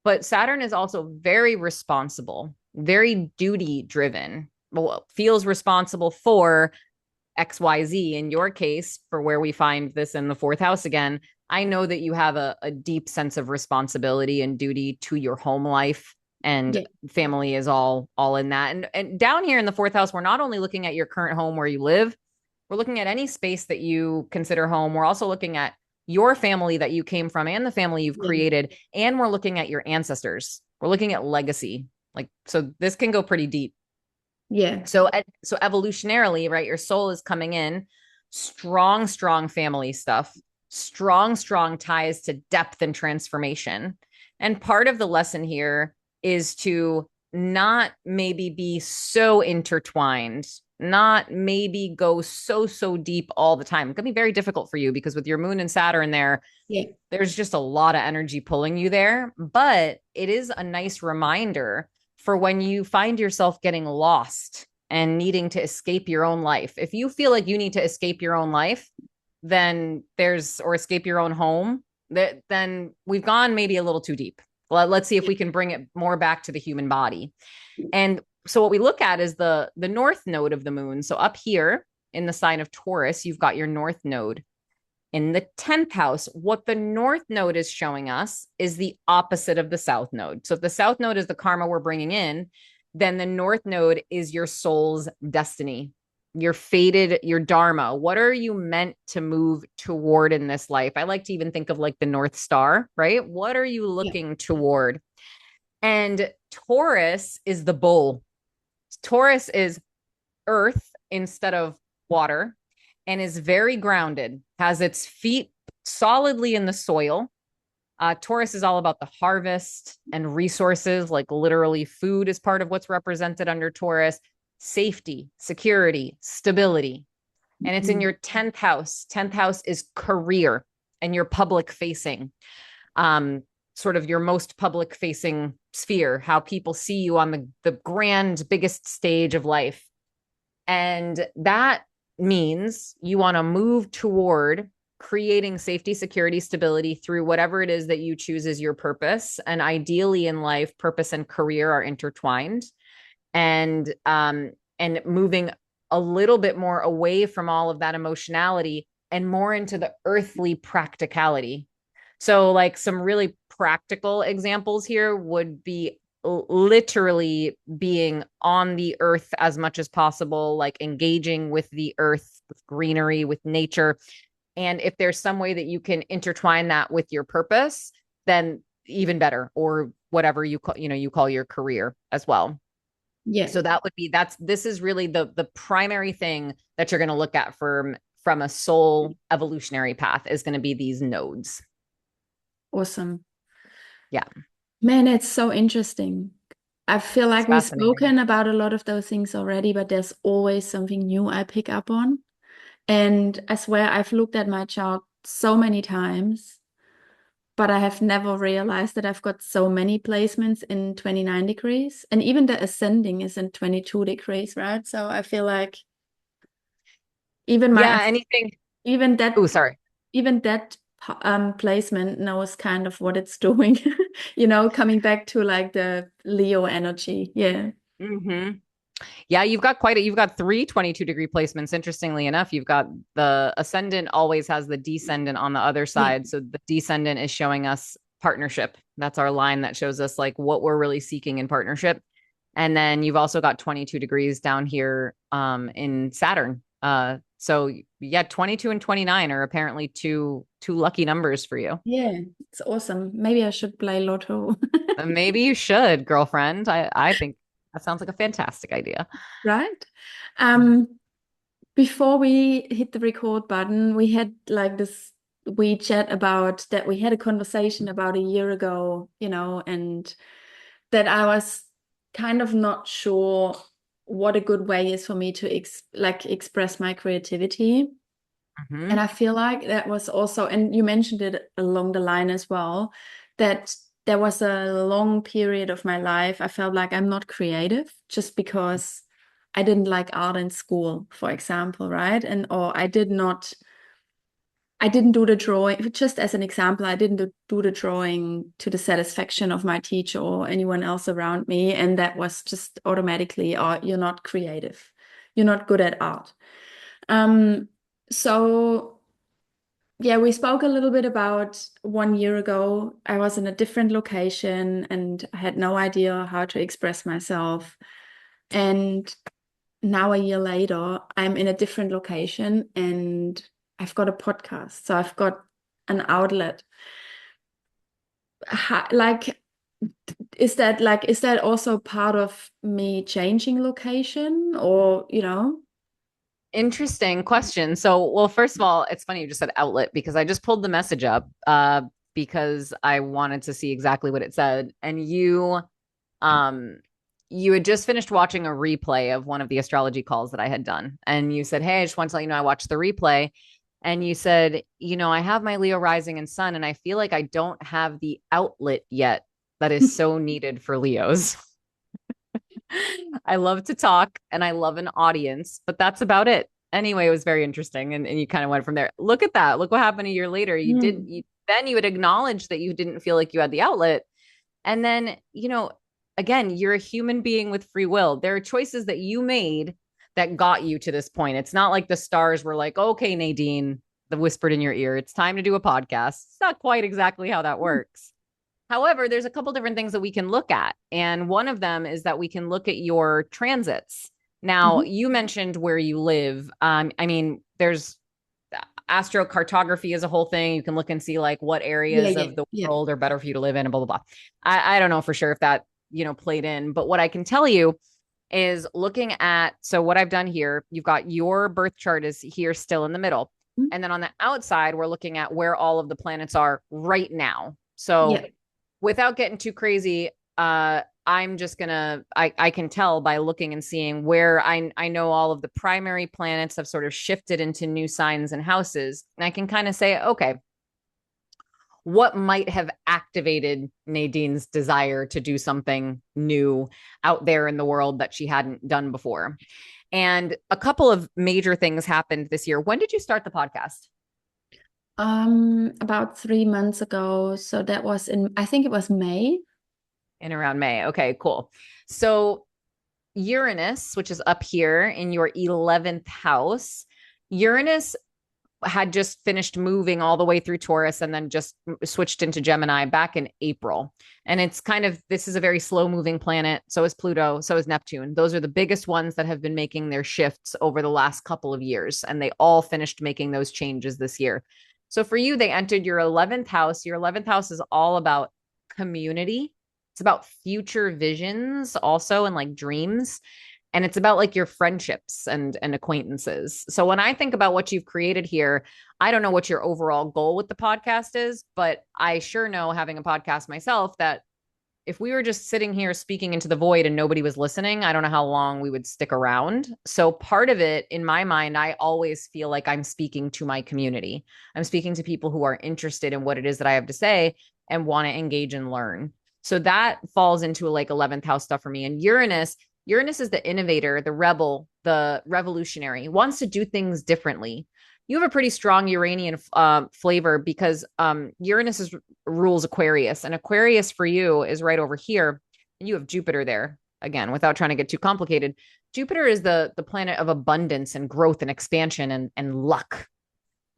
[SPEAKER 2] But Saturn is also very responsible, very duty driven. Well, feels responsible for XYZ. In your case, for where we find this in the fourth house again, I know that you have a deep sense of responsibility and duty to your home life, and
[SPEAKER 1] yeah,
[SPEAKER 2] family is all in that. And down here in the fourth house, we're not only looking at your current home where you live, we're looking at any space that you consider home. We're also looking at your family that you came from and the family you've
[SPEAKER 1] yeah,
[SPEAKER 2] created, and we're looking at your ancestors. We're looking at legacy. Like, so this can go pretty deep.
[SPEAKER 1] yeah,
[SPEAKER 2] So evolutionarily, right, your soul is coming in strong family stuff, strong ties to depth and transformation. And part of the lesson here is to not maybe be so intertwined, not maybe go so deep all the time. It can be very difficult for you because with your moon and Saturn there,
[SPEAKER 1] yeah,
[SPEAKER 2] there's just a lot of energy pulling you there. But it is a nice reminder for when you find yourself getting lost and needing to escape your own life. If you feel like you need to escape your own life, then or escape your own home, then we've gone maybe a little too deep. Let's see if we can bring it more back to the human body. And so what we look at is the north node of the moon. So up here in the sign of Taurus, you've got your north node. In the 10th house, what the north node is showing us is the opposite of the south node. So if the south node is the karma we're bringing in, then the north node is your soul's destiny, your fated, your dharma. What are you meant to move toward in this life? I like to even think of like the North Star, right? What are you
[SPEAKER 1] yeah,
[SPEAKER 2] looking toward? And Taurus is the bull. Taurus is earth instead of water and is very grounded, has its feet solidly in the soil. Taurus is all about the harvest and resources, like literally food is part of what's represented under Taurus, safety, security, stability. And it's in
[SPEAKER 1] mhm,
[SPEAKER 2] your 10th house. 10th house is career and your public facing, um, sort of your most public facing sphere, how people see you on the grand, biggest stage of life. And that means you want to move toward creating safety, security, stability through whatever it is that you choose as your purpose. And ideally in life, purpose and career are intertwined. And moving a little bit more away from all of that emotionality and more into the earthly practicality. So, like some really practical examples here would be literally being on the earth as much as possible, like engaging with the earth, with greenery, with nature. And if there's some way that you can intertwine that with your purpose, then even better, or whatever you call your career as well.
[SPEAKER 1] yeah,
[SPEAKER 2] So this is really the primary thing that you're going to look at from a soul evolutionary path is going to be these nodes.
[SPEAKER 1] awesome.
[SPEAKER 2] Yeah,
[SPEAKER 1] Man, it's so interesting. I feel
[SPEAKER 2] it's
[SPEAKER 1] like we've
[SPEAKER 2] fascinating.
[SPEAKER 1] spoken about a lot of those things already, but there's always something new I pick up on. And I swear I've looked at my chart so many times but I have never realized that I've got so many placements in 29 degrees. And even the ascending is in 22 degrees, right? So I feel like even my
[SPEAKER 2] Yeah, anything.
[SPEAKER 1] even
[SPEAKER 2] Oh,
[SPEAKER 1] that
[SPEAKER 2] sorry.
[SPEAKER 1] even that placement knows kind of what it's doing, coming back to like the Leo energy. Yeah.
[SPEAKER 2] hmm Yeah, you've got three 22-degree placements. Interestingly enough, you've got the ascendant always has the descendant on the other
[SPEAKER 1] Yeah.
[SPEAKER 2] side. So the descendant is showing us partnership. That's our line that shows us like what we're really seeking in partnership. And then you've also got 22 degrees down here in Saturn. So yeah, 22 and 29 are apparently two lucky numbers for you.
[SPEAKER 1] Yeah. It's awesome. Maybe I should play Lotto.
[SPEAKER 2] Maybe you should, girlfriend. I think that sounds like a fantastic idea.
[SPEAKER 1] Right? Um, Before we hit the record button, we had like this we chat about that we had a conversation about a year ago, and that I was kind of not sure what a good way is for me to express my creativity. And
[SPEAKER 2] hmm
[SPEAKER 1] I feel like that was also, and you mentioned it along the line as well, that there was a long period of my life I felt like I'm not creative just because I didn't like art in school, for example, right? And or I didn't do the drawing, just as an example, I didn't do the drawing to the satisfaction of my teacher or anyone else around me. And that was just automatically, oh, you're not creative. You're not good at art. Um, so yeah, we spoke a little bit about 1 year ago. I was in a different location and I had no idea how to express myself. And now a year later, I'm in a different location and I've got a podcast. So I've got an outlet. Like, is that also part of me changing location or,
[SPEAKER 2] Interesting question. So, well, first of all, it's funny you just said outlet because I just pulled the message up because I wanted to see exactly what it said. And um you had just finished watching a replay of one of the astrology calls that I had done. And you said, "Hey, I just want to let you know I watched the replay." And you said, "I have my Leo rising and sun and I feel like I don't have the outlet yet that is so needed for Leos." I love to talk and I love an audience, but that's about it. Anyway, it was very interesting. And you kind of went from there. Look at that. Look what happened a year later.
[SPEAKER 1] Mm.
[SPEAKER 2] Then you had acknowledged that you didn't feel like you had the outlet. And then, again, you're a human being with free will. There are choices that you made that got you to this point. It's not like the stars were like, okay, Nadine, the whispered in your ear, it's time to do a podcast. It's not quite exactly how that works. However, there's a couple different things that we can look at. And one of them is that we can look at your transits. Now,
[SPEAKER 1] Mhm.
[SPEAKER 2] you mentioned where you live. I mean, there's astrocartography is a whole thing. You can look and see like what
[SPEAKER 1] Yeah,
[SPEAKER 2] areas
[SPEAKER 1] yeah,
[SPEAKER 2] of the
[SPEAKER 1] yeah.
[SPEAKER 2] world are better for you to live in and blah, blah, blah. I don't know for sure if that, played in. But what I can tell you is looking at, so what I've done here, you've got your birth chart is here still in the middle.
[SPEAKER 1] Mhm.
[SPEAKER 2] And then on the outside, we're looking at where all of the planets are right now. So
[SPEAKER 1] Yeah.
[SPEAKER 2] without getting too crazy, I'm just gonna I can tell by looking and seeing where I know all of the primary planets have sort of shifted into new signs and houses. And I can kind of say, okay, what might have activated Nadine's desire to do something new out there in the world that she hadn't done before. And a couple of major things happened this year. When did you start the podcast?
[SPEAKER 1] About 3 months ago. So that was I think it was May.
[SPEAKER 2] In around May. Okay, cool. So Uranus, which is up here in your 11th house, Uranus had just finished moving all the way through Taurus and then just switched into Gemini back in April. And it's kind of, this is a very slow moving planet. So is Pluto, so is Neptune. Those are the biggest ones that have been making their shifts over the last couple of years. And they all finished making those changes this year. So for you, they entered your 11th house. Your 11th house is all about community. It's about future visions also and like dreams, and it's about like your friendships and acquaintances. So when I think about what you've created here, I don't know what your overall goal with the podcast is, but I sure know, having a podcast myself, that if we were just sitting here speaking into the void and nobody was listening, I don't know how long we would stick around. So part of it in my mind, I always feel like I'm speaking to my community. I'm speaking to people who are interested in what it is that I have to say and want to engage and learn. So that falls into like 11th house stuff for me. And Uranus is the innovator, the rebel, the revolutionary, wants to do things differently. You have a pretty strong Uranian flavor because rules Aquarius, and Aquarius for you is right over here, and you have Jupiter there. Again, without trying to get too complicated, Jupiter is the planet of abundance and growth and expansion and luck.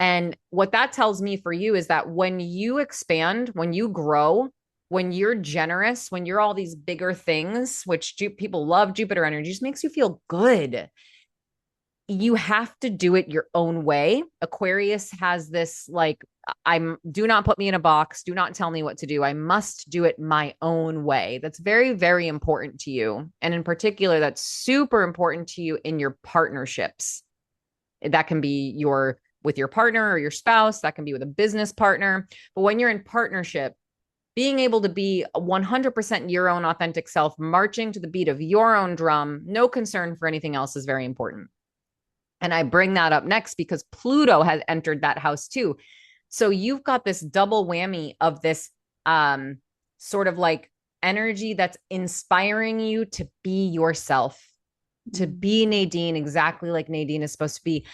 [SPEAKER 2] And what that tells me for you is that when you expand, when you grow, when you're generous, when you're all these bigger things, which people love Jupiter energy, just makes you feel good. You have to do it your own way. Aquarius has this like, do not put me in a box. Do not tell me what to do. I must do it my own way. That's very, very important to you. And in particular, that's super important to you in your partnerships. That can be with your partner or your spouse. That can be with a business partner. But when you're in partnership, being able to be 100% your own authentic self, marching to the beat of your own drum, no concern for anything else is very important. And I bring that up next because Pluto has entered that house too. So you've got this double whammy of this sort of like energy that's inspiring you to be yourself, to be Nadine exactly like Nadine is supposed to be.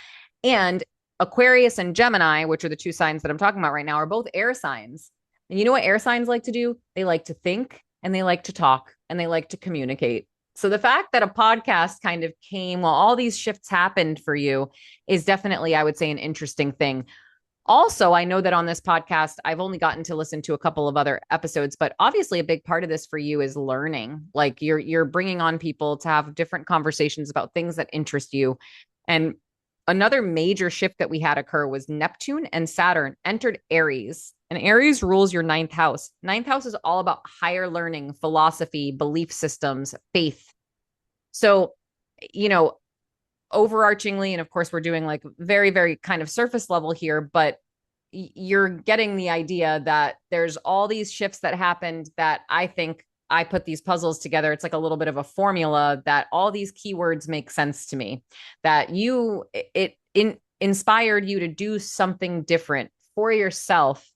[SPEAKER 2] And Aquarius and Gemini, which are the two signs that I'm talking about right now, are both air signs. And you know what air signs like to do? They like to think and they like to talk and they like to communicate. So the fact that a podcast kind of came while all these shifts happened for you is definitely, I would say, an interesting thing. Also, I know that on this podcast, I've only gotten to listen to a couple of other episodes, but obviously a big part of this for you is learning. Like you're bringing on people to have different conversations about things that interest you. And another major shift that we had occur was Neptune and Saturn entered Aries. And Aries rules your ninth house. Ninth house is all about higher learning, philosophy, belief systems, faith. So, you know, overarchingly, and of course, we're doing like very, very kind of surface level here, but you're getting the idea that there's all these shifts that happened that I think I put these puzzles together. It's like a little bit of a formula that all these keywords make sense to me, that inspired you to do something different for yourself.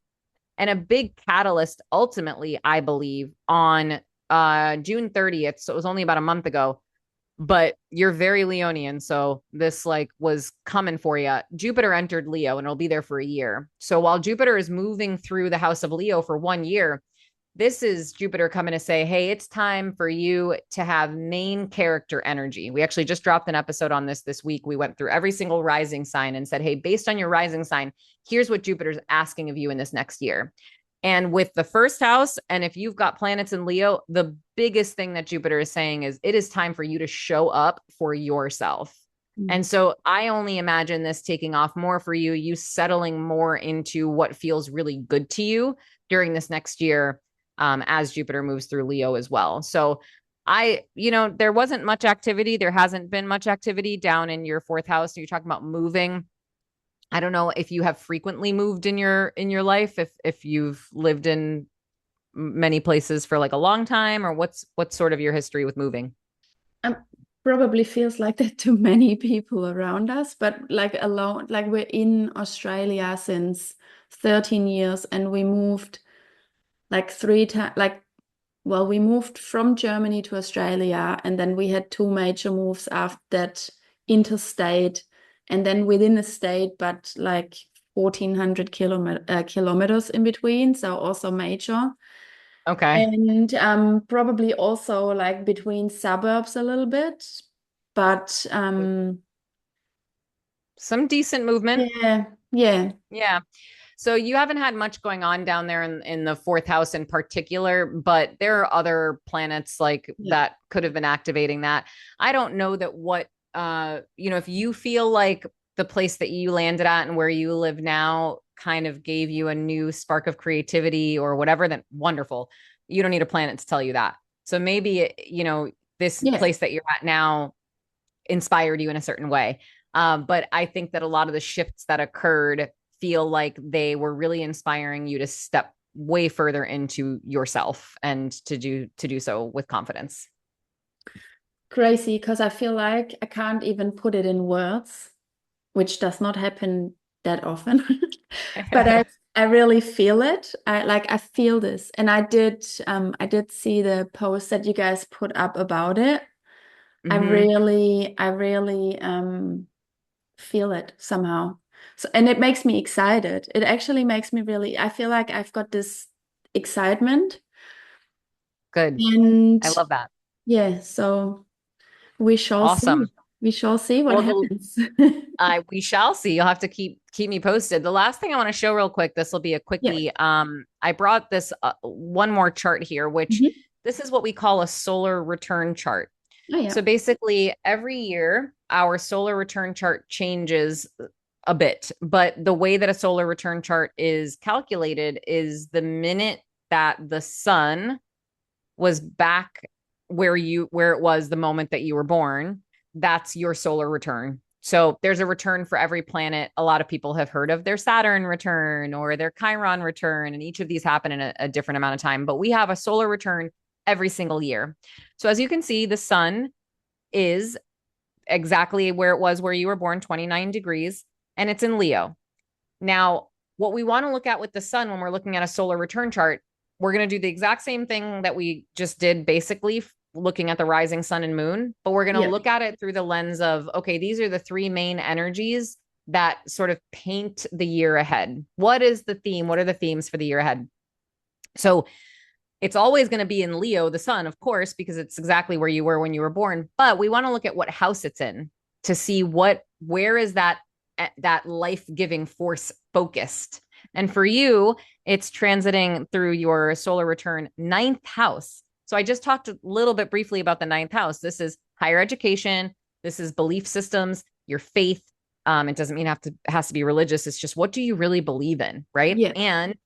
[SPEAKER 2] And a big catalyst ultimately, I believe, on June 30th. So it was only about a month ago, but you're very Leonian. So this like was coming for you. Jupiter entered Leo and it'll be there for a year. So while Jupiter is moving through the house of Leo for 1 year, this is Jupiter coming to say, hey, it's time for you to have main character energy. We actually just dropped an episode on this week. We went through every single rising sign and said, hey, based on your rising sign, here's what Jupiter's asking of you in this next year. And with the first house, and if you've got planets in Leo, the biggest thing that Jupiter is saying is it is time for you to show up for yourself. And so I only imagine this taking off more for you, you settling more into what feels really good to you during this next year as Jupiter moves through Leo as well. So there wasn't much activity. There hasn't been much activity down in your fourth house. You're talking about moving. I don't know if you have frequently moved in your life, if you've lived in many places for like a long time, or what's sort of your history with moving?
[SPEAKER 1] Probably feels like that to many people around us, but like alone, like we're in Australia since 13 years and we moved like 3 times, like, well, we moved from Germany to Australia and then we had two major moves after that, interstate and then within a state, but like 1,400 kilometers in between, so also major.
[SPEAKER 2] Okay.
[SPEAKER 1] And probably also like between suburbs a little bit, but
[SPEAKER 2] Some decent movement.
[SPEAKER 1] yeah, yeah,
[SPEAKER 2] Yeah. So you haven't had much going on down there in the fourth house in particular, but there are other planets like
[SPEAKER 1] yeah.
[SPEAKER 2] that could have been activating that. I don't know that if you feel like the place that you landed at and where you live now kind of gave you a new spark of creativity or whatever, then wonderful. You don't need a planet to tell you that. So maybe, this
[SPEAKER 1] Yeah.
[SPEAKER 2] place that you're at now inspired you in a certain way. But I think that a lot of the shifts that occurred feel like they were really inspiring you to step way further into yourself and to do so with confidence.
[SPEAKER 1] Crazy, because I feel like I can't even put it in words, which does not happen that often. But I really feel it. I feel this. And I did see the post that you guys put up about it.
[SPEAKER 2] Hmm.
[SPEAKER 1] I really feel it somehow. So, and it makes me excited. It actually makes me really, I feel like I've got this excitement.
[SPEAKER 2] Good.
[SPEAKER 1] And
[SPEAKER 2] I love that.
[SPEAKER 1] yeah, so we shall see.
[SPEAKER 2] Awesome.
[SPEAKER 1] We shall see what
[SPEAKER 2] Well,
[SPEAKER 1] happens.
[SPEAKER 2] we shall see. You'll have to keep me posted. The last thing I want to show real quick, this will be a
[SPEAKER 1] Yeah.
[SPEAKER 2] quickie. I brought this one more chart here, which
[SPEAKER 1] Mhm.
[SPEAKER 2] this is what we call a solar return chart.
[SPEAKER 1] Oh yeah.
[SPEAKER 2] So basically, every year our solar return chart changes a bit, but the way that a solar return chart is calculated is the minute that the sun was back where it was the moment that you were born, that's your solar return. So there's a return for every planet. A lot of people have heard of their Saturn return or their Chiron return, and each of these happen in a different amount of time. But we have a solar return every single year. So as you can see, the sun is exactly where it was where you were born, 29 degrees, and it's in Leo. Now, what we want to look at with the sun when we're looking at a solar return chart, we're going to do the exact same thing that we just did, basically looking at the rising sun and moon, but we're going to
[SPEAKER 1] Yeah.
[SPEAKER 2] look at it through the lens of, okay, these are the three main energies that sort of paint the year ahead. What is the theme? What are the themes for the year ahead? So it's always going to be in Leo, the sun, of course, because it's exactly where you were when you were born. But we want to look at what house it's in to see where is that life-giving force focused. And for you, it's transiting through your solar return ninth house. So I just talked a little bit briefly about the ninth house. This is higher education. This is belief systems, your faith. It doesn't mean has to be religious. It's just what do you really believe in, right?
[SPEAKER 1] Yeah.
[SPEAKER 2] And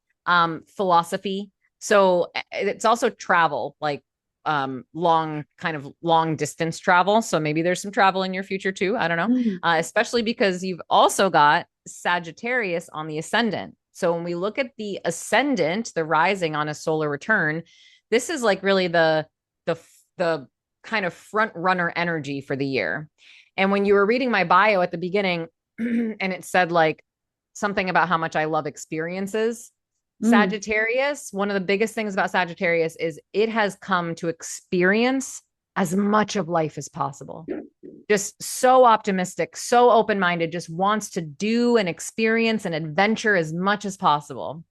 [SPEAKER 2] philosophy. So it's also travel, like long distance travel. So maybe there's some travel in your future too. I don't know.
[SPEAKER 1] Mm.
[SPEAKER 2] Especially because you've also got Sagittarius on the ascendant. So when we look at the ascendant, the rising on a solar return, this is like really the the kind of front runner energy for the year. And when you were reading my bio at the beginning, and it said like something about how much I love experiences.
[SPEAKER 1] Mm.
[SPEAKER 2] Sagittarius, one of the biggest things about Sagittarius is it has come to experience as much of life as possible. Just so optimistic, so open minded, just wants to do and experience and adventure as much as possible.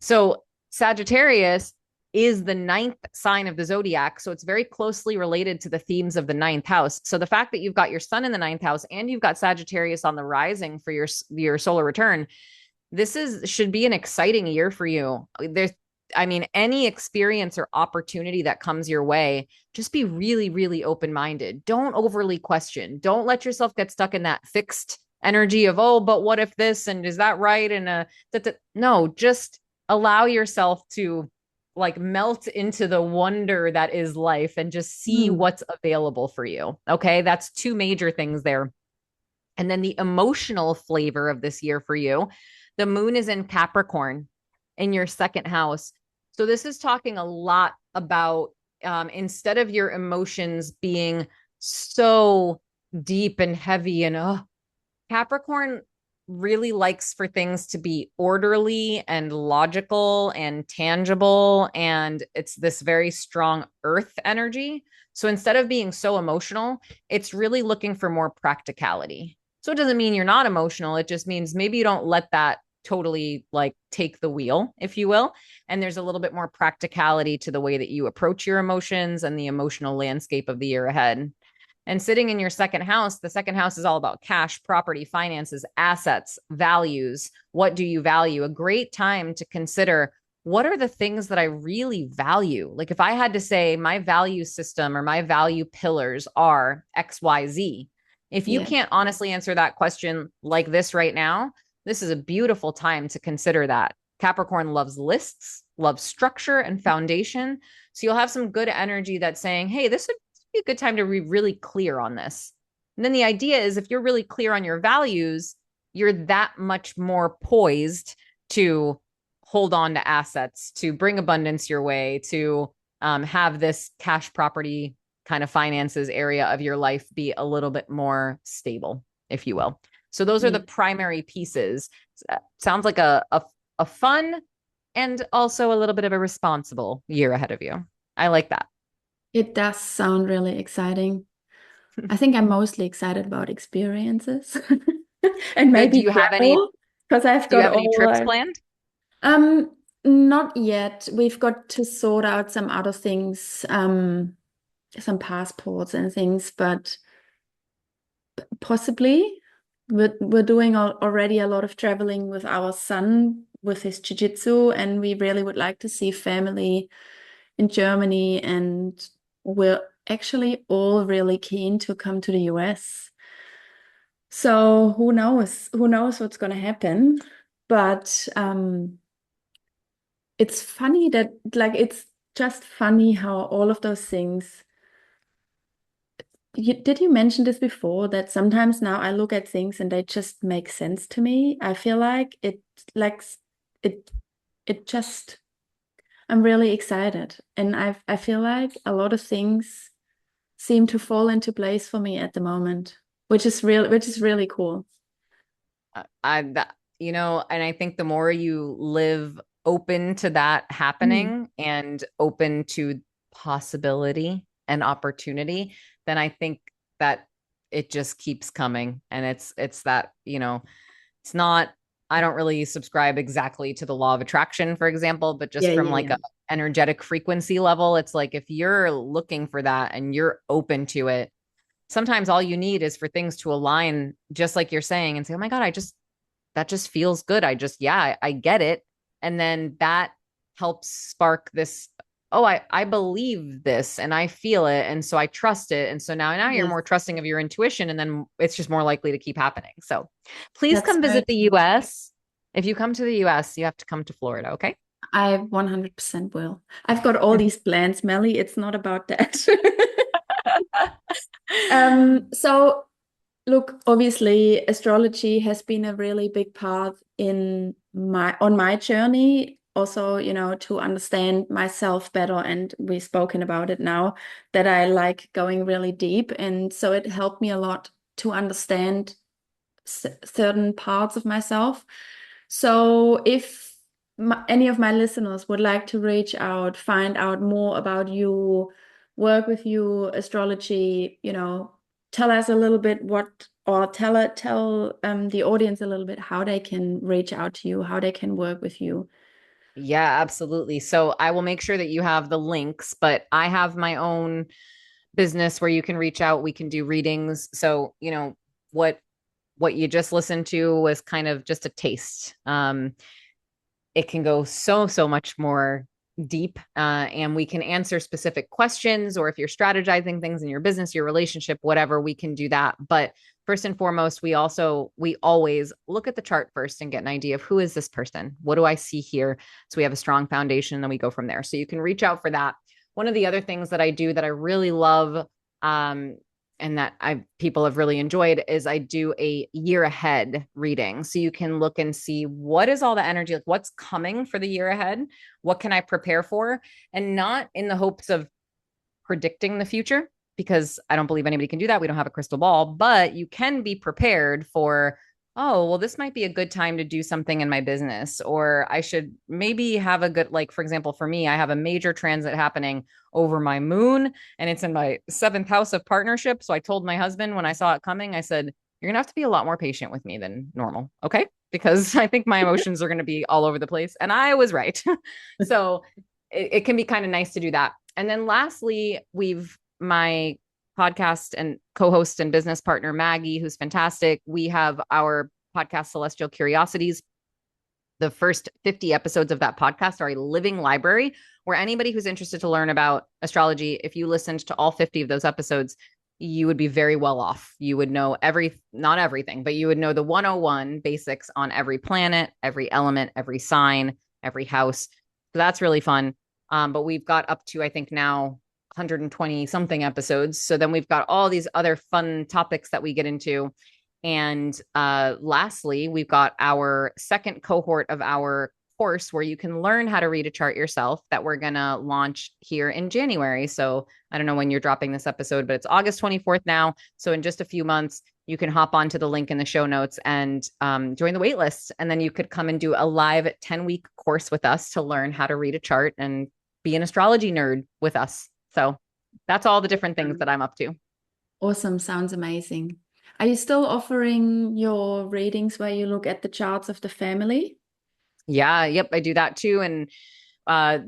[SPEAKER 2] So, Sagittarius is the ninth sign of the zodiac. So, it's very closely related to the themes of the ninth house. So, the fact that you've got your sun in the ninth house and you've got Sagittarius on the rising for your solar return, this is should be an exciting year for you. Any experience or opportunity that comes your way, just be really, really open-minded. Don't overly question. Don't let yourself get stuck in that fixed energy of, oh, but what if this and is that right? And no, just allow yourself to like melt into the wonder that is life and just see
[SPEAKER 1] Mm.
[SPEAKER 2] what's available for you. Okay. That's two major things there. And then the emotional flavor of this year for you, the moon is in Capricorn in your second house. So this is talking a lot about instead of your emotions being so deep and heavy and Capricorn really likes for things to be orderly and logical and tangible. And it's this very strong earth energy. So instead of being so emotional, it's really looking for more practicality. So it doesn't mean you're not emotional. It just means maybe you don't let that totally like take the wheel, if you will. And there's a little bit more practicality to the way that you approach your emotions and the emotional landscape of the year ahead. And sitting in your second house, the second house is all about cash, property, finances, assets, values. What do you value? A great time to consider what are the things that I really value? Like if I had to say my value system or my value pillars are XYZ, if you
[SPEAKER 1] Yeah.
[SPEAKER 2] can't honestly answer that question like this right now, this is a beautiful time to consider that. Capricorn loves lists, loves structure and foundation. So you'll have some good energy that's saying, hey, this would be a good time to be really clear on this. And then the idea is if you're really clear on your values, you're that much more poised to hold on to assets, to bring abundance your way, to have this cash property kind of finances area of your life be a little bit more stable, if you will. So those are the
[SPEAKER 1] Yeah.
[SPEAKER 2] primary pieces. Sounds like a fun and also a little bit of a responsible year ahead of you. I like that.
[SPEAKER 1] It does sound really exciting. I think I'm mostly excited about experiences and
[SPEAKER 2] Good.
[SPEAKER 1] maybe travel because I've
[SPEAKER 2] Do you
[SPEAKER 1] got
[SPEAKER 2] have any
[SPEAKER 1] all
[SPEAKER 2] trips
[SPEAKER 1] like
[SPEAKER 2] planned?
[SPEAKER 1] um not yet. We've got to sort out some other things, some passports and things, but possibly we're doing already a lot of traveling with our son with his jiu-jitsu, and we really would like to see family in Germany, and we're actually all really keen to come to the US. So who knows? Who knows what's going to happen? But it's funny that like it's just funny how all of those things. Did you mention this before that sometimes now I look at things and they just make sense to me? I feel like it it just I'm really excited, and I feel like a lot of things seem to fall into place for me at the moment, which is really cool.
[SPEAKER 2] And I think the more you live open to that
[SPEAKER 1] Mm.
[SPEAKER 2] happening and open to possibility and opportunity, then I think that it just keeps coming. And it's that, it's not, I don't really subscribe exactly to the law of attraction, for example, but just
[SPEAKER 1] Yeah,
[SPEAKER 2] from
[SPEAKER 1] yeah,
[SPEAKER 2] like
[SPEAKER 1] yeah.
[SPEAKER 2] a energetic frequency level, it's like if you're looking for that and you're open to it, sometimes all you need is for things to align, just like you're saying, and say, oh my God, that just feels good. I get it. And then that helps spark this, oh, I believe this and I feel it. And so I trust it. And so now you're
[SPEAKER 1] Yes,
[SPEAKER 2] more trusting of your intuition. And then it's just more likely to keep happening. So please
[SPEAKER 1] that's
[SPEAKER 2] come
[SPEAKER 1] very
[SPEAKER 2] visit the
[SPEAKER 1] true.
[SPEAKER 2] US. If you come to the US, you have to come to Florida. Okay.
[SPEAKER 1] I 100% will. I've got all these plans, Melly. It's not about that. So look, obviously, astrology has been a really big part in my journey. Also, to understand myself better, and we've spoken about it now, that I like going really deep. And so it helped me a lot to understand certain parts of myself. So if any of my listeners would like to reach out, find out more about you, work with you, astrology, tell us a little bit or tell the audience a little bit how they can reach out to you, how they can work with you.
[SPEAKER 2] Yeah, absolutely. So I will make sure that you have the links, but I have my own business where you can reach out. We can do readings. So, what you just listened to was kind of just a taste. It can go so much more deep, and we can answer specific questions, or if you're strategizing things in your business, your relationship, whatever, we can do that. But first and foremost, we always look at the chart first and get an idea of who is this person, what do I see here, so we have a strong foundation, and then we go from there. So you can reach out for that. One of the other things that I do that I really love, and that people have really enjoyed, is I do a year ahead reading. So you can look and see what is all the energy, like what's coming for the year ahead, what can I prepare for, and not in the hopes of predicting the future, because I don't believe anybody can do that. We don't have a crystal ball, but you can be prepared for, oh, well, this might be a good time to do something in my business, or I should maybe have a good, like, for example, for me, I have a major transit happening over my moon, and it's in my seventh house of partnership. So I told my husband when I saw it coming, I said, you're going to have to be a lot more patient with me than normal. Okay. Because I think my emotions are going to be all over the place. And I was right. So it can be kind of nice to do that. And then lastly, my podcast and co-host and business partner, Maggie, who's fantastic. We have our podcast, Celestial Curiosities. The first 50 episodes of that podcast are a living library where anybody who's interested to learn about astrology, if you listened to all 50 of those episodes, you would be very well off. You would know not everything, but you would know the 101 basics on every planet, every element, every sign, every house. So that's really fun. But we've got up to, I think now, 120 something episodes. So then we've got all these other fun topics that we get into. And lastly, we've got our second cohort of our course where you can learn how to read a chart yourself that we're going to launch here in January. So I don't know when you're dropping this episode, but it's August 24th now. So in just a few months, you can hop onto the link in the show notes and join the wait list. And then you could come and do a live 10-week course with us to learn how to read a chart and be an astrology nerd with us. So that's all the different things that I'm up to.
[SPEAKER 1] Awesome. Sounds amazing. Are you still offering your readings where you look at the charts of the family?
[SPEAKER 2] Yeah, yep, I do that too. And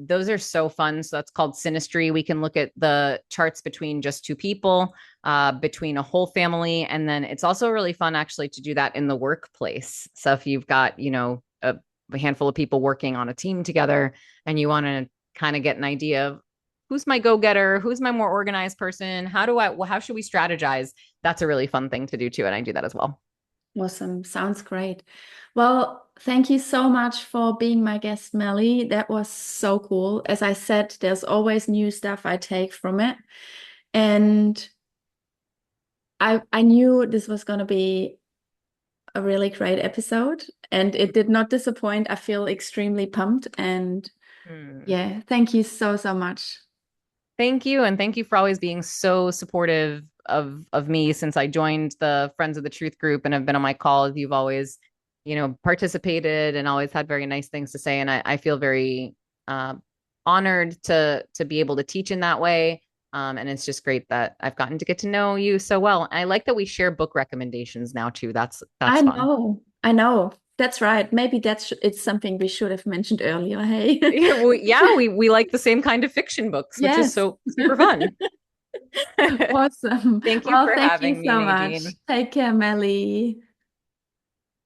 [SPEAKER 2] those are so fun. So that's called synastry. We can look at the charts between just two people, between a whole family. And then it's also really fun actually to do that in the workplace. So if you've got, a handful of people working on a team together and you want to kind of get an idea of who's my go-getter, who's my more organized person, how should we strategize? That's a really fun thing to do too. And I do that as well.
[SPEAKER 1] Awesome. Sounds great. Well, thank you so much for being my guest, Melly. That was so cool. As I said, there's always new stuff I take from it. And I knew this was going to be a really great episode, and it did not disappoint. I feel extremely pumped. And
[SPEAKER 2] Hmm.
[SPEAKER 1] yeah, thank you so, so much.
[SPEAKER 2] Thank you. And thank you for always being so supportive of me since I joined the Friends of the Truth group and have been on my calls. You've always, participated and always had very nice things to say. And I feel very uh, honored to be able to teach in that way. And it's just great that I've gotten to get to know you so well. I like that we share book recommendations now too. That's
[SPEAKER 1] I
[SPEAKER 2] fun.
[SPEAKER 1] know. I know. That's right. Maybe it's something we should have mentioned earlier. Hey.
[SPEAKER 2] Yeah, we like the same kind of fiction books, which is
[SPEAKER 1] Yes.
[SPEAKER 2] so super fun.
[SPEAKER 1] Awesome.
[SPEAKER 2] Thank you
[SPEAKER 1] Well,
[SPEAKER 2] for
[SPEAKER 1] thank you
[SPEAKER 2] having me,
[SPEAKER 1] so much.
[SPEAKER 2] Nadine.
[SPEAKER 1] Take care, Melly.